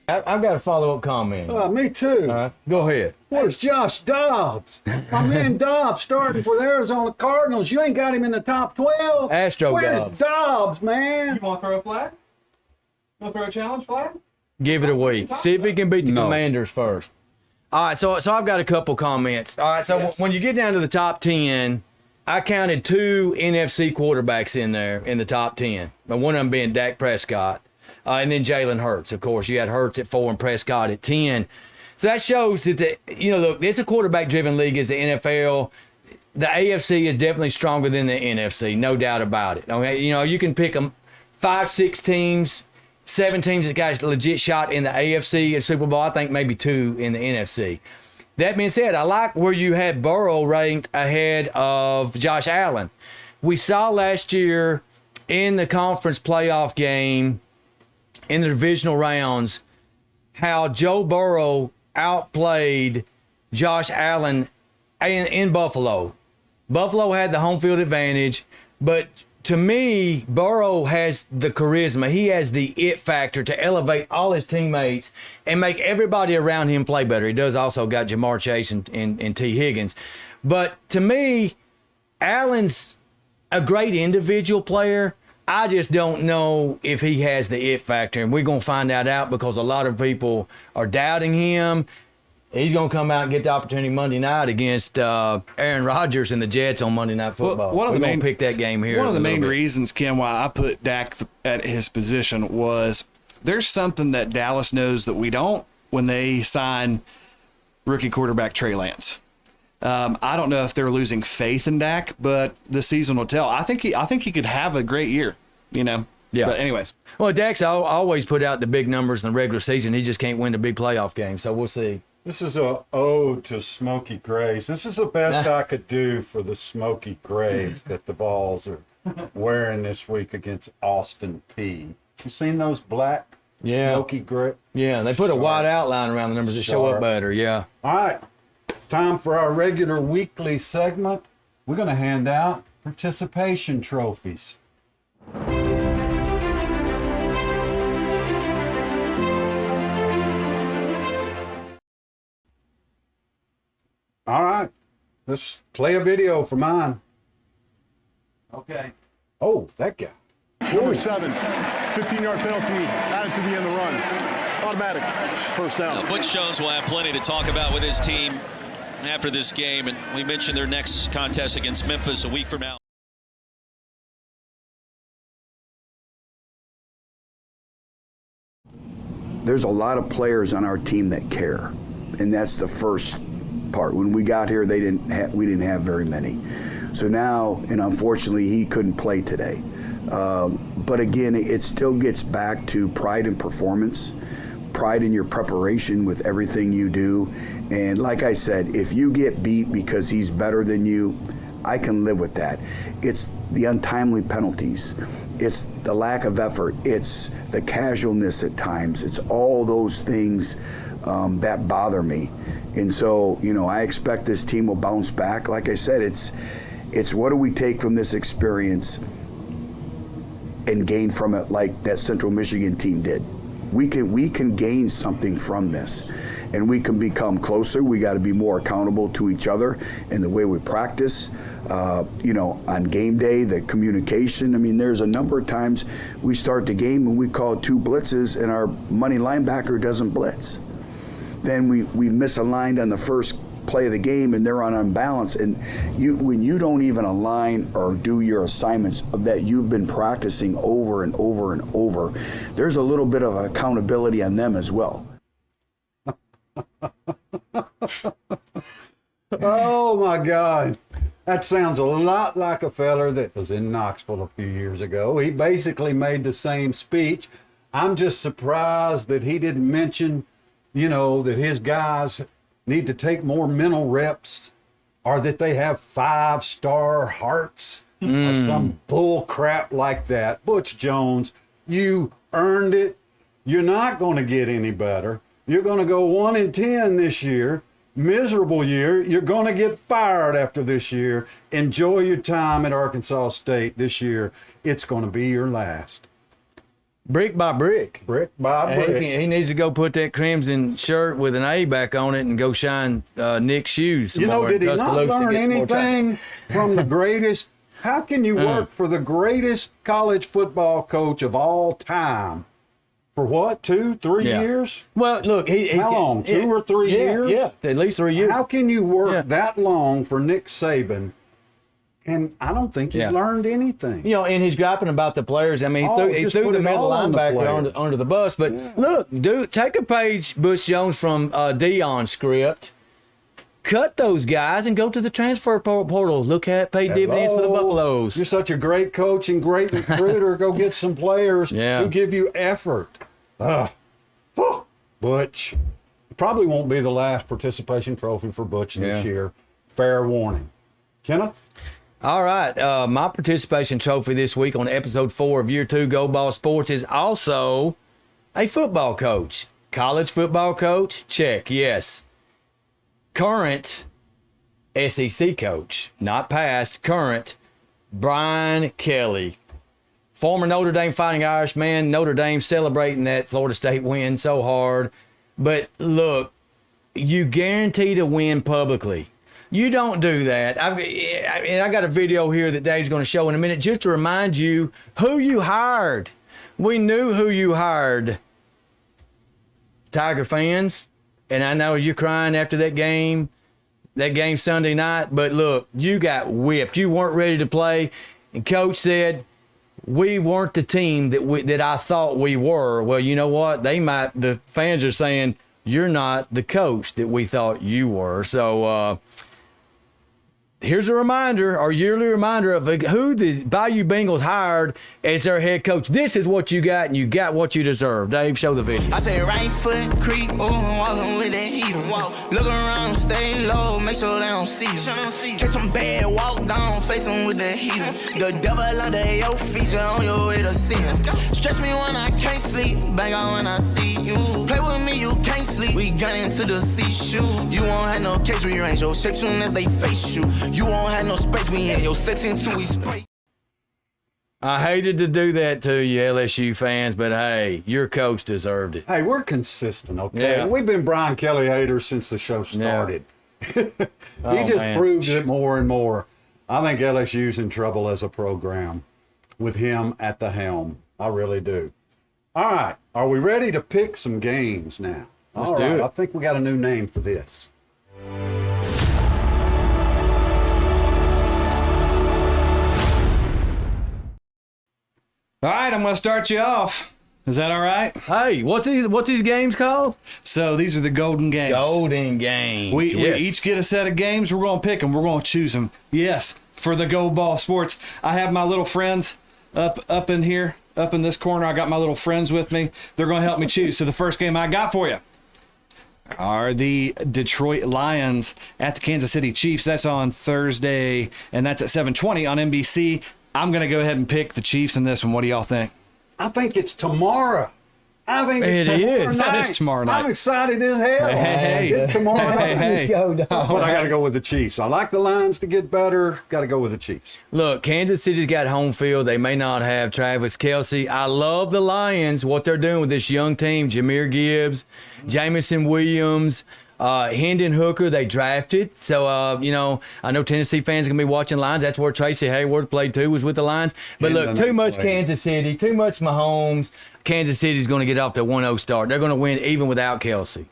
I've got a follow-up comment. Me too. Go ahead. Where's Josh Dobbs? My man Dobbs starting for the Arizona Cardinals. You ain't got him in the top 12. Astro Where's Dobbs. Dobbs, man? You want to throw a flag? Want to throw a challenge flag? Give it a week. See if he can beat the No. Commanders first. All right, so I've got a couple comments. All right, so when you get down to the top 10, I counted 2 NFC quarterbacks in there in the top 10. But one of them being Dak Prescott. And then Jalen Hurts, of course. You had Hurts at 4 and Prescott at 10. So that shows that, look, it's a quarterback-driven league as the NFL. The AFC is definitely stronger than the NFC, no doubt about it. Okay, you can pick them 5, 6 teams, 7 teams that got a legit shot in the AFC at Super Bowl. I think maybe 2 in the NFC. That being said, I like where you had Burrow ranked ahead of Josh Allen. We saw last year in the conference playoff game, in the divisional rounds, how Joe Burrow outplayed Josh Allen in Buffalo. Buffalo had the home field advantage, but to me, Burrow has the charisma. He has the it factor to elevate all his teammates and make everybody around him play better. He does also got Jamar Chase and T. Higgins. But to me, Allen's a great individual player. I just don't know if he has the it factor, and we're going to find that out because a lot of people are doubting him. He's going to come out and get the opportunity Monday night against Aaron Rodgers and the Jets on Monday Night Football. We're going to pick that game here. One of the main reasons, Ken, why I put Dak at his position was there's something that Dallas knows that we don't when they sign rookie quarterback Trey Lance. I don't know if they're losing faith in Dak, but the season will tell. I think he could have a great year, Yeah. But anyways. Well, Dak's always put out the big numbers in the regular season. He just can't win the big playoff game, so we'll see. This is a ode to Smokey Grays. This is the best I could do for the Smokey Grays that the Vols are wearing this week against Austin P. You seen those black Smokey Gray? Yeah, they put a white outline around the numbers to show up better, yeah. All right, it's time for our regular weekly segment. We're going to hand out participation trophies. All right, let's play a video for mine. Okay. Oh, that guy. Number 7, 15-yard penalty added to the end of the run. Automatic first down. Butch Jones will have plenty to talk about with his team after this game, and we mentioned their next contest against Memphis a week from now. There's a lot of players on our team that care, and that's the first part. When we got here, we didn't have very many. So now, and unfortunately, he couldn't play today. But again, it still gets back to pride in performance, pride in your preparation with everything you do. And like I said, if you get beat because he's better than you, I can live with that. It's the untimely penalties. It's the lack of effort. It's the casualness at times. It's all those things that bother me. And so, I expect this team will bounce back. Like I said, it's what do we take from this experience and gain from it like that Central Michigan team did. We can gain something from this, and we can become closer. We got to be more accountable to each other in the way we practice. On game day, the communication. I mean, there's a number of times we start the game and we call 2 blitzes and our money linebacker doesn't blitz. Then we misaligned on the first play of the game and they're on unbalance. And when you don't even align or do your assignments that you've been practicing over and over and over, there's a little bit of accountability on them as well. Oh my God. That sounds a lot like a feller that was in Knoxville a few years ago. He basically made the same speech. I'm just surprised that he didn't mention, that his guys need to take more mental reps or that they have 5-star hearts or some bull crap like that. Butch Jones, you earned it. You're not going to get any better. You're going to go 1-10 this year. Miserable year. You're going to get fired after this year. Enjoy your time at Arkansas State this year. It's going to be your last. Brick by brick. Brick by brick. He needs to go put that crimson shirt with an A back on it and go shine Nick's shoes. You know, did he not learn anything from the greatest? How can you work for the greatest college football coach of all time for what, 2-3 years? Well, look, how long? 2 or 3 years? Yeah, at least 3 years. How can you work that long for Nick Saban? And I don't think he's learned anything. You know, and he's griping about the players. I mean, he threw the middle linebacker under the bus. But look, dude, take a page, Butch Jones, from Dion's script. Cut those guys and go to the transfer portal. Look at pay dividends for the Buffaloes. You're such a great coach and great recruiter. Go get some players who give you effort. Butch. It probably won't be the last participation trophy for Butch this year. Fair warning. Kenneth? All right. My participation trophy this week on episode 4 of Year 2 Go Ball Sports is also a football coach. College football coach? Check, yes. Current SEC coach, not past, current, Brian Kelly. Former Notre Dame Fighting Irishman. Notre Dame celebrating that Florida State win so hard. But look, you guarantee to win publicly. You don't do that. I got a video here that Dave's going to show in a minute just to remind you who you hired. We knew who you hired. Tiger fans, and I know you're crying after that game Sunday night, but look, you got whipped. You weren't ready to play, and Coach said, we weren't the team that I thought we were. Well, you know what? The fans are saying, you're not the coach that we thought you were. So, here's a reminder, our yearly reminder of who the Bayou Bengals hired as their head coach. This is what you got, and you got what you deserve. Dave, show the video. I say right foot creep, walking with that heater. Look around, stay low, make sure they don't see you. Catch some bad, walk down, face them with that heater. The devil under your feet, you're on your way to see him. Stretch me when I can't sleep, bang out when I see you. Play with me, you can't sleep. We gun into the C-shoe. You won't have no case rearrange your shit soon as they face you. You won't have no space, we in your section too, we spray. I hated to do that to you, LSU fans, but hey, your coach deserved it. Hey, we're consistent, okay? Yeah. We've been Brian Kelly haters since the show started. He just proves it more and more. I think LSU's in trouble as a program with him at the helm. I really do. All right, are we ready to pick some games now? Let's All do right, it. I think we got a new name for this. All right, I'm going to start you off. Is that all right? Hey, what's these games called? So these are the Golden Games. Golden Games. We each get a set of games. We're going to pick them. We're going to choose them. Yes, for the Go Ball Sports. I have my little friends up in here, up in this corner. I got my little friends with me. They're going to help me choose. So the first game I got for you are the Detroit Lions at the Kansas City Chiefs. That's on Thursday, and that's at 7:20 on NBC. I'm going to go ahead and pick the Chiefs in this one. What do y'all think? I think it's tomorrow. I think it's tomorrow night. That is tomorrow night. I'm excited as hell. Hey. It's tomorrow night. Hey. But I got to go with the Chiefs. I like the Lions to get better. Got to go with the Chiefs. Look, Kansas City's got home field. They may not have Travis Kelce. I love the Lions, what they're doing with this young team. Jahmyr Gibbs, Jamison Williams, Hendon Hooker, they drafted. So, I know Tennessee fans are going to be watching Lions. That's where Tracy Hayward played too, was with the Lions. But look, too much Kansas City, too much Mahomes. Kansas City's going to get off to a 1-0 start. They're going to win even without Kelce.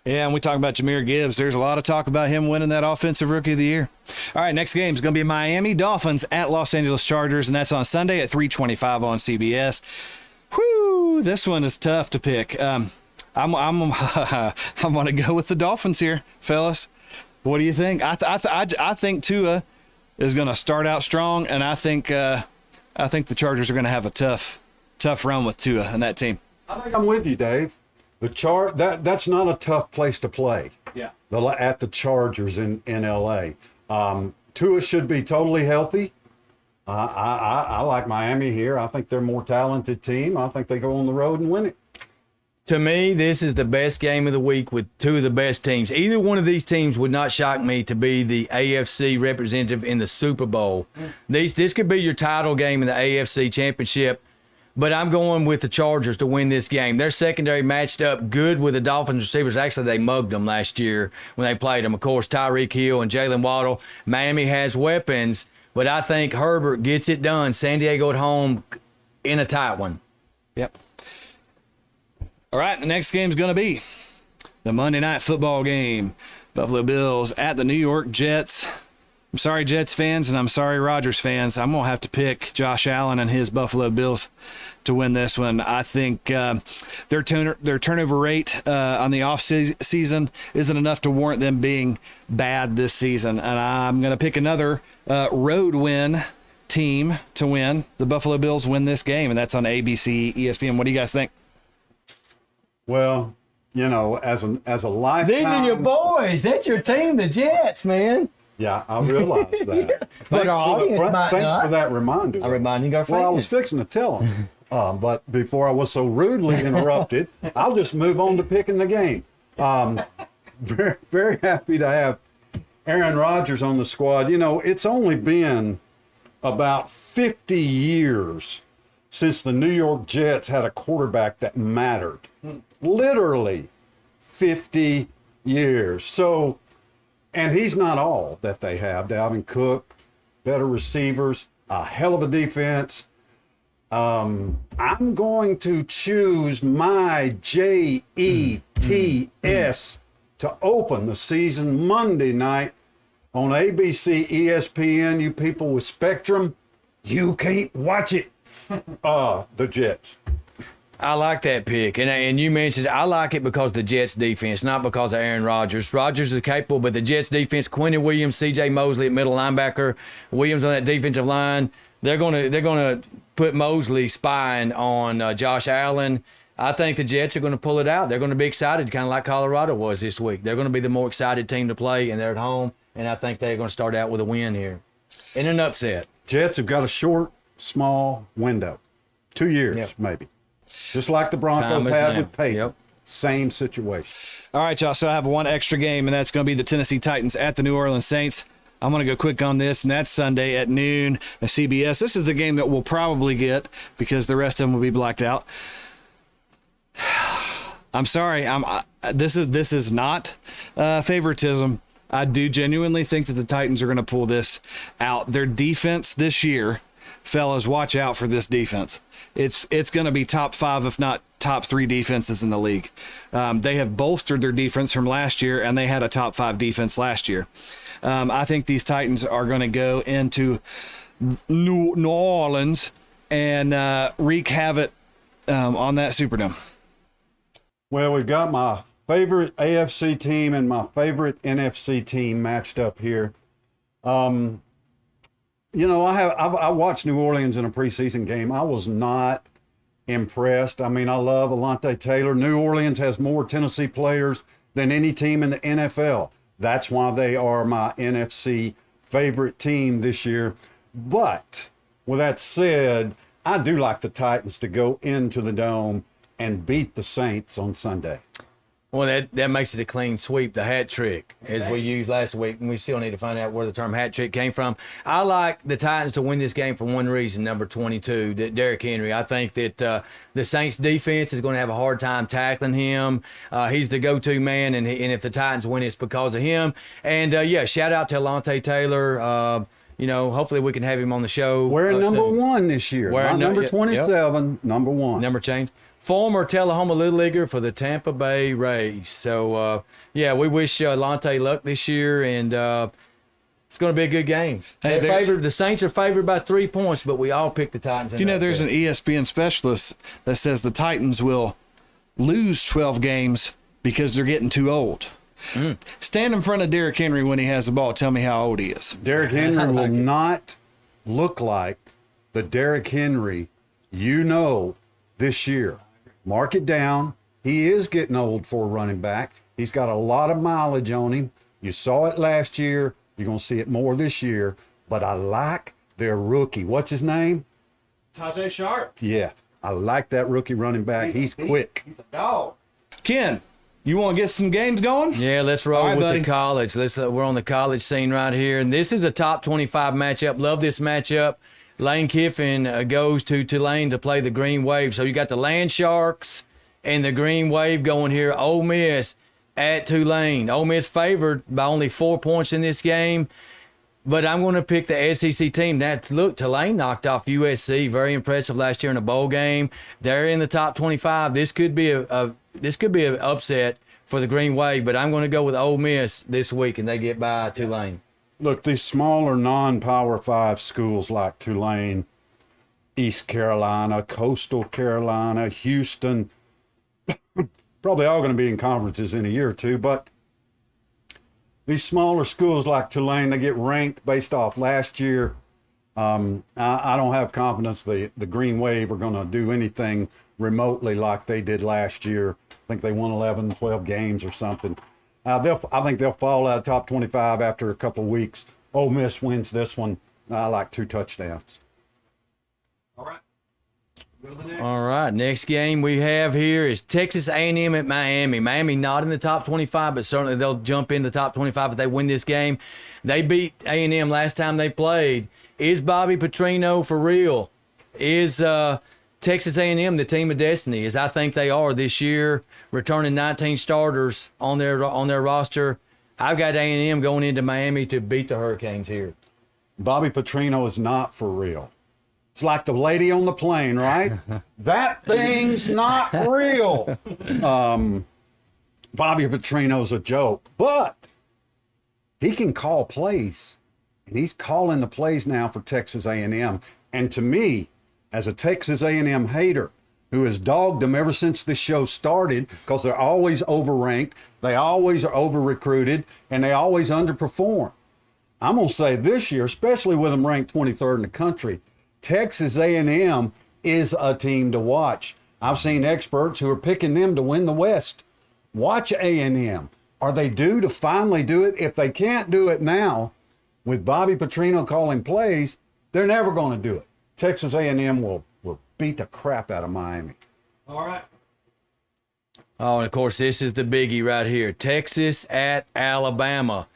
Yeah, and we talk about Jahmyr Gibbs. There's a lot of talk about him winning that Offensive Rookie of the Year. All right, next game is going to be Miami Dolphins at Los Angeles Chargers, and that's on Sunday at 3:25 on CBS. Whew, this one is tough to pick. I'm going to go with the Dolphins here, fellas. What do you think? I think Tua is going to start out strong, and I think the Chargers are going to have a tough run with Tua and that team. I think I'm with you, Dave. That's not a tough place to play. Yeah. At the Chargers in LA. Tua should be totally healthy. I like Miami here. I think they're a more talented team. I think they go on the road and win it. To me, this is the best game of the week with two of the best teams. Either one of these teams would not shock me to be the AFC representative in the Super Bowl. This could be your title game in the AFC Championship, but I'm going with the Chargers to win this game. Their secondary matched up good with the Dolphins receivers. Actually, they mugged them last year when they played them. Of course, Tyreek Hill and Jalen Waddle. Miami has weapons, but I think Herbert gets it done. San Diego at home in a tight one. Yep. All right, the next game's going to be the Monday Night Football game. Buffalo Bills at the New York Jets. I'm sorry, Jets fans, and I'm sorry, Rodgers fans. I'm going to have to pick Josh Allen and his Buffalo Bills to win this one. I think their turnover rate on the off-season isn't enough to warrant them being bad this season. And I'm going to pick another road win team to win. The Buffalo Bills win this game, and that's on ABC, ESPN. What do you guys think? Well, you know, as a lifetime. These are your boys. That's your team, the Jets, man. Yeah, I realize that. But our audience might thanks not. for that reminder. I'm reminding our fans. Well, I was fixing to tell them, but before I was so rudely interrupted, I'll just move on to picking the game. Very, very happy to have Aaron Rodgers on the squad. You know, it's only been about 50 years since the New York Jets had a quarterback that mattered. Literally 50 years. So, and he's not all that they have. Dalvin Cook, better receivers, a hell of a defense. I'm going to choose my Jets to open the season Monday night on ABC, ESPN. You people with Spectrum, you can't watch it. The Jets. I like that pick. And you mentioned I like it because of the Jets defense, not because of Aaron Rodgers. Rodgers is capable, but the Jets defense, Quentin Williams, C.J. Mosley at middle linebacker, Williams on that defensive line, they're gonna put Mosley spying on Josh Allen. I think the Jets are going to pull it out. They're going to be excited, kind of like Colorado was this week. They're going to be the more excited team to play, and they're at home, and I think they're going to start out with a win here. In an upset. Jets have got a short, small window. 2 years, maybe. Just like the Broncos had with Peyton. Yep. Same situation. All right, y'all. So I have one extra game, and that's going to be the Tennessee Titans at the New Orleans Saints. I'm going to go quick on this, and that's Sunday at noon at CBS. This is the game that we'll probably get because the rest of them will be blacked out. I'm sorry. This is not favoritism. I do genuinely think that the Titans are going to pull this out. Their defense this year, fellas, watch out for this defense. It's going to be top 5, if not top 3 defenses in the league. They have bolstered their defense from last year, and they had a top 5 defense last year. I think these Titans are going to go into New Orleans and wreak havoc on that Superdome. Well, we've got my favorite AFC team and my favorite NFC team matched up here. You know, I watched New Orleans in a preseason game. I was not impressed. I mean, I love Alontae Taylor. New Orleans has more Tennessee players than any team in the NFL. That's why they are my NFC favorite team this year. But with that said, I do like the Titans to go into the Dome and beat the Saints on Sunday. Well, that makes it a clean sweep, the hat trick, as we used last week, and we still need to find out where the term hat trick came from. I like the Titans to win this game for one reason, number 22, Derrick Henry. I think that the Saints defense is going to have a hard time tackling him. He's the go-to man, and if the Titans win, it's because of him. And, shout out to Alontae Taylor. You know, hopefully we can have him on the show. Wearing number soon. 1 this year. Wearing number 27, yep. number 1. Number change. Former Tullahoma Little Leaguer for the Tampa Bay Rays. So, we wish Alontae luck this year, and it's going to be a good game. Hey, the Saints are favored by 3 points, but we all picked the Titans. You know, there's an ESPN specialist that says the Titans will lose 12 games because they're getting too old. Stand in front of Derrick Henry when he has the ball. Tell me how old he is. Derrick Henry will not look like the Derrick Henry this year. Mark it down. He is getting old for a running back. He's got a lot of mileage on him. You saw it last year. You're going to see it more this year. But I like their rookie. What's his name? Tajay Sharp. Yeah, I like that rookie running back. He's quick. He's a dog. Ken, you want to get some games going? Yeah, let's roll All right, with buddy. the college. We're on the college scene right here, and this is a top 25 matchup. Love this matchup. Lane Kiffin goes to Tulane to play the Green Wave. So you got the Land Sharks and the Green Wave going here. Ole Miss at Tulane. Ole Miss favored by only 4 points in this game. But I'm going to pick the SEC team. Look, Tulane knocked off USC. Very impressive last year in a bowl game. They're in the top 25. This could be an upset for the Green Wave. But I'm going to go with Ole Miss this week, and they get by Tulane. Look, these smaller non-Power 5 schools like Tulane, East Carolina, Coastal Carolina, Houston, probably all going to be in conferences in a year or two, but these smaller schools like Tulane, they get ranked based off last year. I don't have confidence the Green Wave are going to do anything remotely like they did last year. I think they won 11, 12 games or something. I think they'll fall out of top 25 after a couple weeks. Ole Miss wins this one. I like 2 touchdowns. All right. Go to the next. All right, next game we have here is Texas A&M at Miami. Miami not in the top 25, but certainly they'll jump in the top 25 if they win this game. They beat A&M last time they played. Is Bobby Petrino for real? Is Texas A&M the team of destiny, as I think they are this year, returning 19 starters on their roster? I've got A&M going into Miami to beat the Hurricanes here. Bobby Petrino is not for real. It's like the lady on the plane, right? That thing's not real. Bobby Petrino's a joke, but he can call plays, and he's calling the plays now for Texas A&M. And to me, as a Texas A&M hater who has dogged them ever since this show started because they're always overranked, they always are over-recruited, and they always underperform. I'm going to say this year, especially with them ranked 23rd in the country, Texas A&M is a team to watch. I've seen experts who are picking them to win the West. Watch A&M. Are they due to finally do it? If they can't do it now, with Bobby Petrino calling plays, they're never going to do it. Texas A&M will beat the crap out of Miami. All right. Oh, and of course, this is the biggie right here. Texas at Alabama.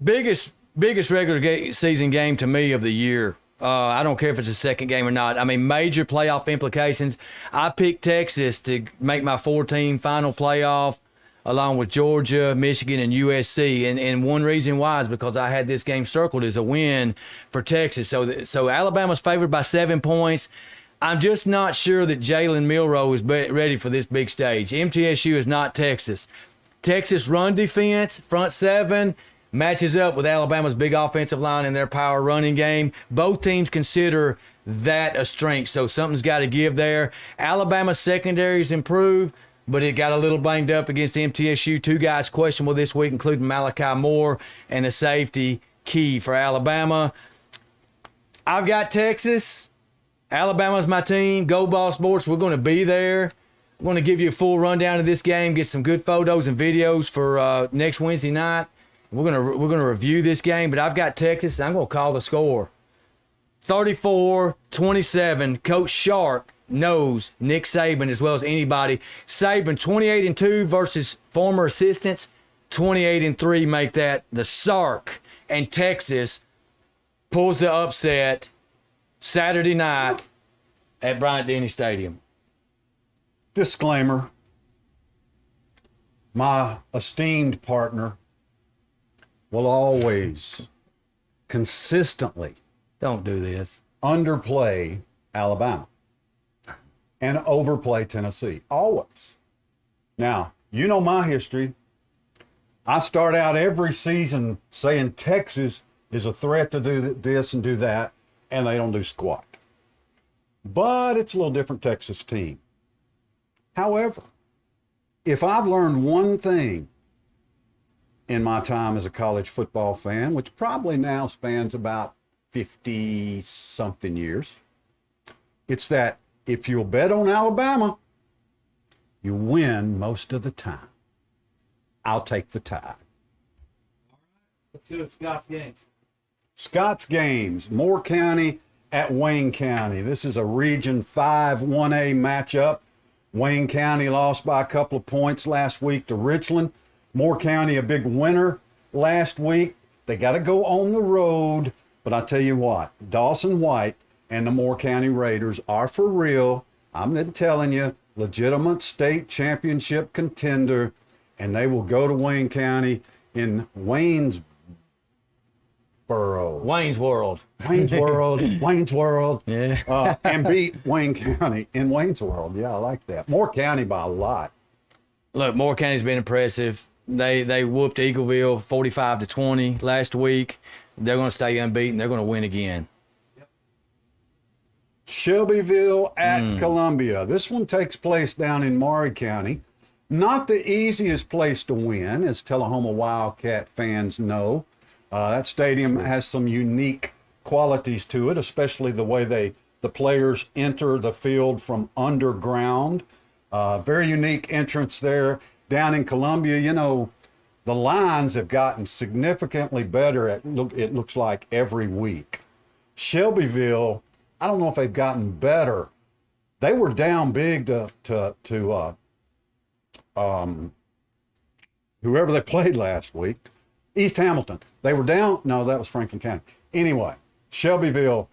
Biggest regular season game to me of the year. I don't care if it's a second game or not. I mean, major playoff implications. I picked Texas to make my 4-team final playoff along with Georgia, Michigan, and USC. And one reason why is because I had this game circled as a win for Texas. So Alabama's favored by 7 points. I'm just not sure that Jalen Milroe is ready for this big stage. MTSU is not Texas. Texas run defense, front seven, matches up with Alabama's big offensive line and their power running game. Both teams consider that a strength, so something's got to give there. Alabama's secondary's improved, but it got a little banged up against MTSU. 2 guys questionable this week, including Malachi Moore and the safety Key for Alabama. I've got Texas. Alabama's my team. Go Ball Sports. We're going to be there. We're going to give you a full rundown of this game, get some good photos and videos for next Wednesday night. We're gonna review this game, but I've got Texas. And I'm going to call the score. 34-27. Coach Shark knows Nick Saban as well as anybody. Saban 28-2 versus former assistants. 28-3 make that the Sark. And Texas pulls the upset Saturday night at Bryant-Denny Stadium. Disclaimer. My esteemed partner will always consistently Don't do this. underplay Alabama and overplay Tennessee. Always. Now, you know my history. I start out every season saying Texas is a threat to do this and do that, and they don't do squat. But it's a little different Texas team. However, if I've learned one thing in my time as a college football fan, which probably now spans about 50-something years, it's that if you'll bet on Alabama, you win most of the time. I'll take the tie. Let's go to Scott's games. Scott's games, Moore County at Wayne County. This is a Region 5 1A matchup. Wayne County lost by a couple of points last week to Richland. Moore County, a big winner last week. They got to go on the road, but I tell you what, Dawson White and the Moore County Raiders are for real. I'm telling you, legitimate state championship contender, and they will go to Wayne County in Waynesboro. Wayne's World. Wayne's World. Yeah. And beat Wayne County in Wayne's World. Yeah, I like that. Moore County by a lot. Look, Moore County's been impressive. They whooped Eagleville 45-20 last week. They're going to stay unbeaten. They're going to win again. Shelbyville at Columbia. This one takes place down in Maury County. Not the easiest place to win, as Tullahoma Wildcat fans know. That stadium has some unique qualities to it, especially the way the players enter the field from underground. Very unique entrance there. Down in Columbia, you know, the lines have gotten significantly better it looks like every week. Shelbyville, I don't know if they've gotten better. They were down big to whoever they played last week. East Hamilton. They were down. No, that was Franklin County. Anyway, Shelbyville,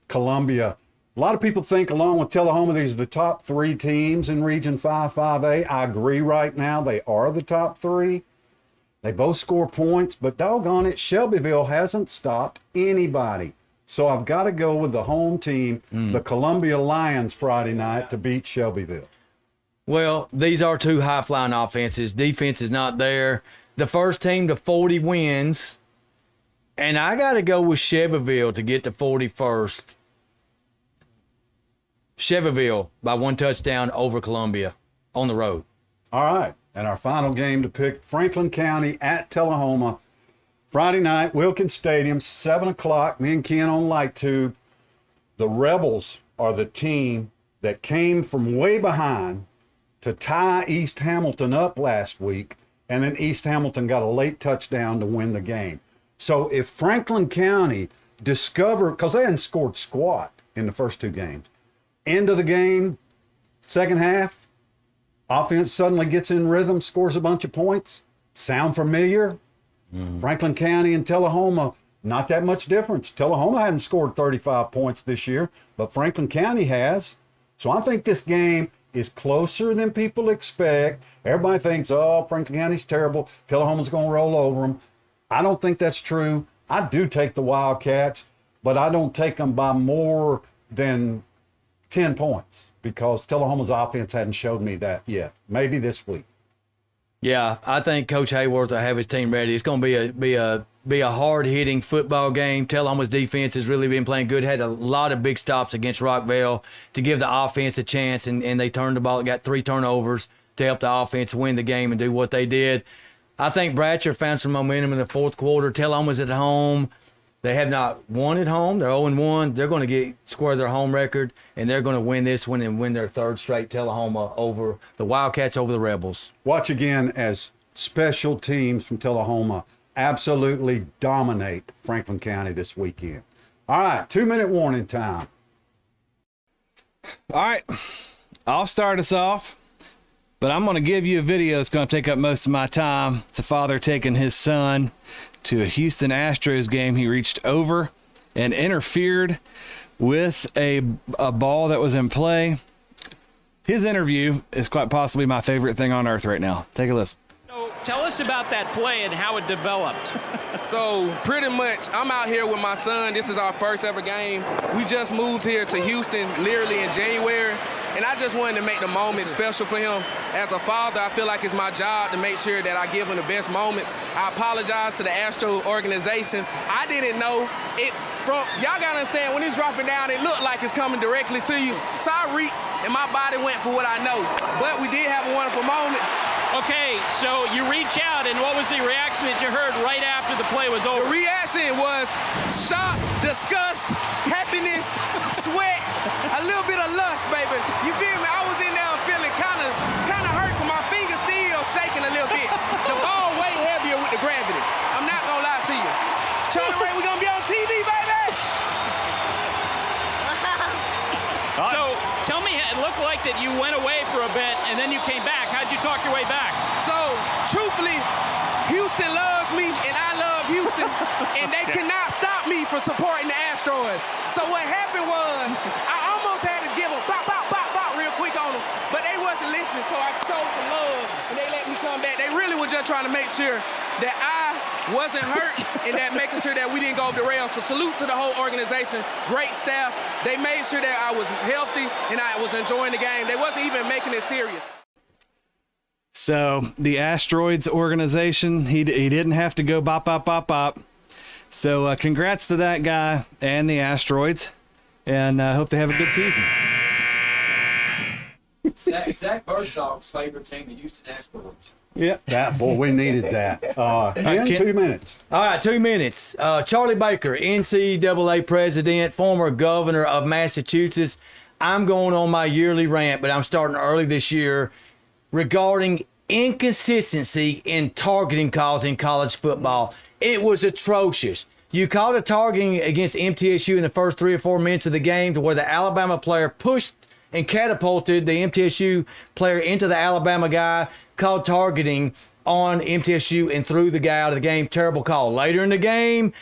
Columbia. A lot of people think, along with Tullahoma, these are the top three teams in Region 5, 5A. I agree right now. They are the top three. They both score points, but doggone it, Shelbyville hasn't stopped anybody. So I've got to go with the home team, the Columbia Lions, Friday night to beat Shelbyville. Well, these are two high-flying offenses. Defense is not there. The first team to 40 wins, and I got to go with Shelbyville to get to 41st. Shelbyville by one touchdown over Columbia on the road. All right, and our final game to pick, Franklin County at Tullahoma. Friday night, Wilkins Stadium, 7 o'clock. Me and Ken on Light Tube. The Rebels are the team that came from way behind to tie East Hamilton up last week, and then East Hamilton got a late touchdown to win the game. So if Franklin County discovered, because they hadn't scored squat in the first two games, end of the game, second half, offense suddenly gets in rhythm, scores a bunch of points. Sound familiar? Franklin County and Tullahoma, not that much difference. Tullahoma hadn't scored 35 points this year, but Franklin County has. So I think this game is closer than people expect. Everybody thinks, oh, Franklin County's terrible. Tullahoma's going to roll over them. I don't think that's true. I do take the Wildcats, but I don't take them by more than 10 points because Tullahoma's offense hadn't showed me that yet. Maybe this week. Yeah, I think Coach Hayworth will have his team ready. It's going to be a hard-hitting football game. Tullahoma's defense has really been playing good. Had a lot of big stops against Rockvale to give the offense a chance, and they turned the ball, got 3 turnovers to help the offense win the game and do what they did. I think Bratcher found some momentum in the fourth quarter. Tullahoma's at home. They have not won at home. They're 0-1. They're going to square their home record, and they're going to win this one and win their third straight. Tullahoma over the Wildcats over the Rebels. Watch again as special teams from Tullahoma absolutely dominate Franklin County this weekend. All right, 2-minute warning time. All right, I'll start us off, but I'm going to give you a video that's going to take up most of my time. It's a father taking his son to a Houston Astros game. He reached over and interfered with a ball that was in play. His interview is quite possibly my favorite thing on earth right now. Take a listen. So tell us about that play and how it developed. So pretty much, I'm out here with my son. This is our first ever game. We just moved here to Houston literally in January, and I just wanted to make the moment special for him. As a father, I feel like it's my job to make sure that I give him the best moments. I apologize to the Astro organization. I didn't know it. Y'all gotta understand, when it's dropping down, it looked like it's coming directly to you. So I reached, and my body went for what I know. But we did have a wonderful moment. Okay, so you reach out, and what was the reaction that you heard right after the play was over? The reaction was shock, disgust, happiness, sweat, a little bit of lust, baby. You feel me? I was in there feeling kind of hurt, but my fingers still shaking a little bit. The ball way heavier with the gravity. I'm not gonna lie to you. that you went away for a bit and then you came back. How'd you talk your way back? So, truthfully, Houston loves me and I love Houston, and they cannot stop me from supporting the Astros. So what happened was I almost had to give them bop, bop, bop, bop real quick on them, but they wasn't listening, so I showed some love, and they let me come back. They really were just trying to make sure that I wasn't hurt and that making sure that we didn't go off the rails. So salute to the whole organization, great staff. They made sure that I was healthy and I was enjoying the game. They wasn't even making it serious. So the Asteroids organization, he didn't have to go bop, bop, bop, bop. So congrats to that guy and the Asteroids, and hope they have a good season. Zach Birdsong's favorite team, the Houston Astros. Yeah, that boy, we needed that. Ken, 2 minutes. All right, 2 minutes. Charlie Baker, NCAA president, former governor of Massachusetts. I'm going on my yearly rant, but I'm starting early this year regarding inconsistency in targeting calls in college football. It was atrocious. You called a targeting against MTSU in the first 3 or 4 minutes of the game to where the Alabama player pushed and catapulted the MTSU player into the Alabama guy, called targeting on MTSU and threw the guy out of the game. Terrible call. Later in the game,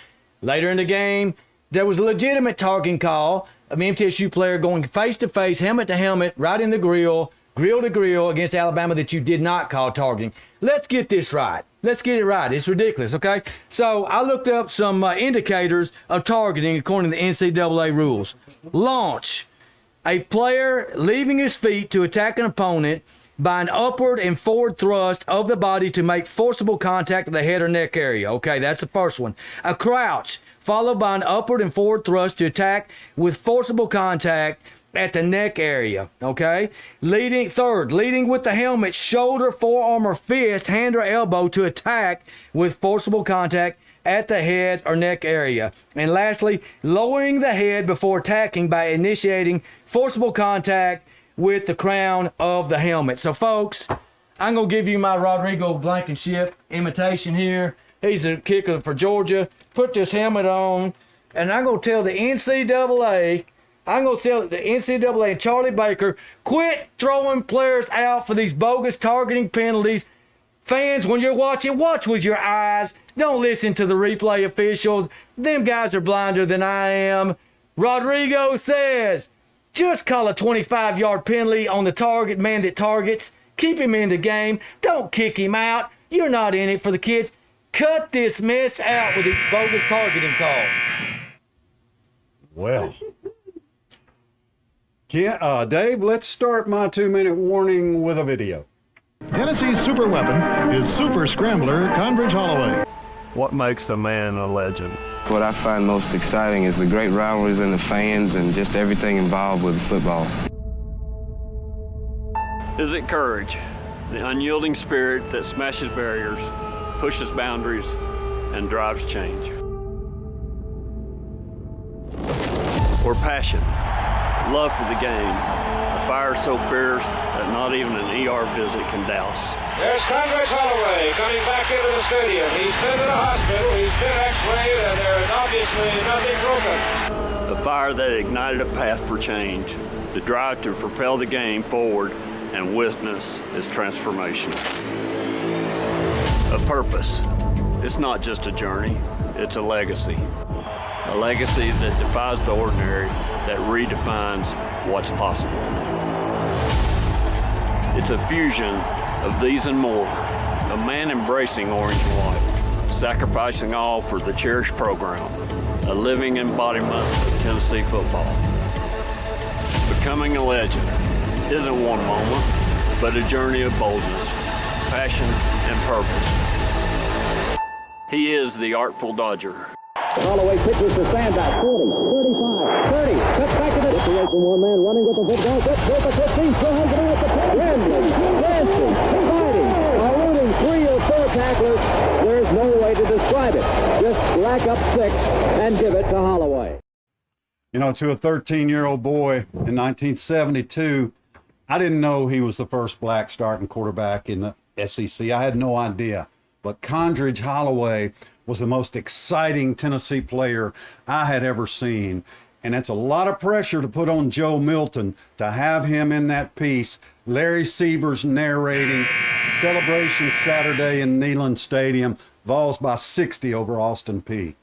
there was a legitimate targeting call of an MTSU player going face to face, helmet to helmet, right in the grill to grill against Alabama that you did not call targeting. Let's get this right. Let's get it right. It's ridiculous, okay? So I looked up some indicators of targeting according to the NCAA rules. Launch. A player leaving his feet to attack an opponent by an upward and forward thrust of the body to make forcible contact with the head or neck area. Okay, that's the first one. A crouch, followed by an upward and forward thrust to attack with forcible contact at the neck area. Okay? Leading with the helmet, shoulder, forearm, or fist, hand, or elbow to attack with forcible contact at the head or neck area. And lastly, lowering the head before attacking by initiating forcible contact with the crown of the helmet. So, folks, I'm going to give you my Rodrigo Blankenship imitation here. He's the kicker for Georgia. Put this helmet on, and I'm going to tell the NCAA, and Charlie Baker, quit throwing players out for these bogus targeting penalties. Fans, when you're watching, watch with your eyes. Don't listen to the replay officials. Them guys are blinder than I am. Rodrigo says, just call a 25-yard penalty on the target man that targets. Keep him in the game. Don't kick him out. You're not in it for the kids. Cut this mess out with these bogus targeting calls. Well, Dave, let's start my 2-minute warning with a video. Tennessee's super weapon is Super Scrambler Conbridge Holloway. What makes a man a legend? What I find most exciting is the great rivalries and the fans and just everything involved with football. Is it courage, the unyielding spirit that smashes barriers, pushes boundaries, and drives change? Or passion, love for the game, a fire so fierce that not even an ER visit can douse. There's Conrad Holloway coming back into the stadium. He's been to the hospital, he's been x-rayed, and there is obviously nothing broken. A fire that ignited a path for change, the drive to propel the game forward and witness its transformation. A purpose. It's not just a journey, it's a legacy. A legacy that defies the ordinary, that redefines what's possible. It's a fusion of these and more, a man embracing orange and white, sacrificing all for the cherished program, a living embodiment of Tennessee football. Becoming a legend isn't one moment, but a journey of boldness, passion, and purpose. He is the Artful Dodger. Holloway pitches to Sandback, 40, 35, 30, cuts back to the 58 from one man, running with the football, gets to the 15, still has it on at the 10, rambling, dancing, dividing, eluding 3 or 4 tacklers. There's no way to describe it. Just rack up 6 and give it to Holloway. You know, to a 13-year-old boy in 1972, I didn't know he was the first black starting quarterback in the SEC. I had no idea. But Condridge Holloway was the most exciting Tennessee player I had ever seen. And that's a lot of pressure to put on Joe Milton to have him in that piece. Larry Sievers narrating. Celebration Saturday in Neyland Stadium. Vols by 60 over Austin Peay.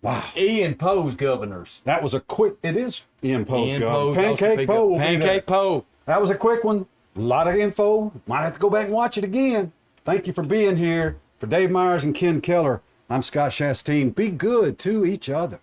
Wow. Ian Poe's Governors. That was a quick, it is Ian Poe's Ian Governors. Poe's Pancake Poe will be there. Pancake Poe. That was a quick one. A lot of info. Might have to go back and watch it again. Thank you for being here. For Dave Myers and Ken Keller, I'm Scott Chastain. Be good to each other.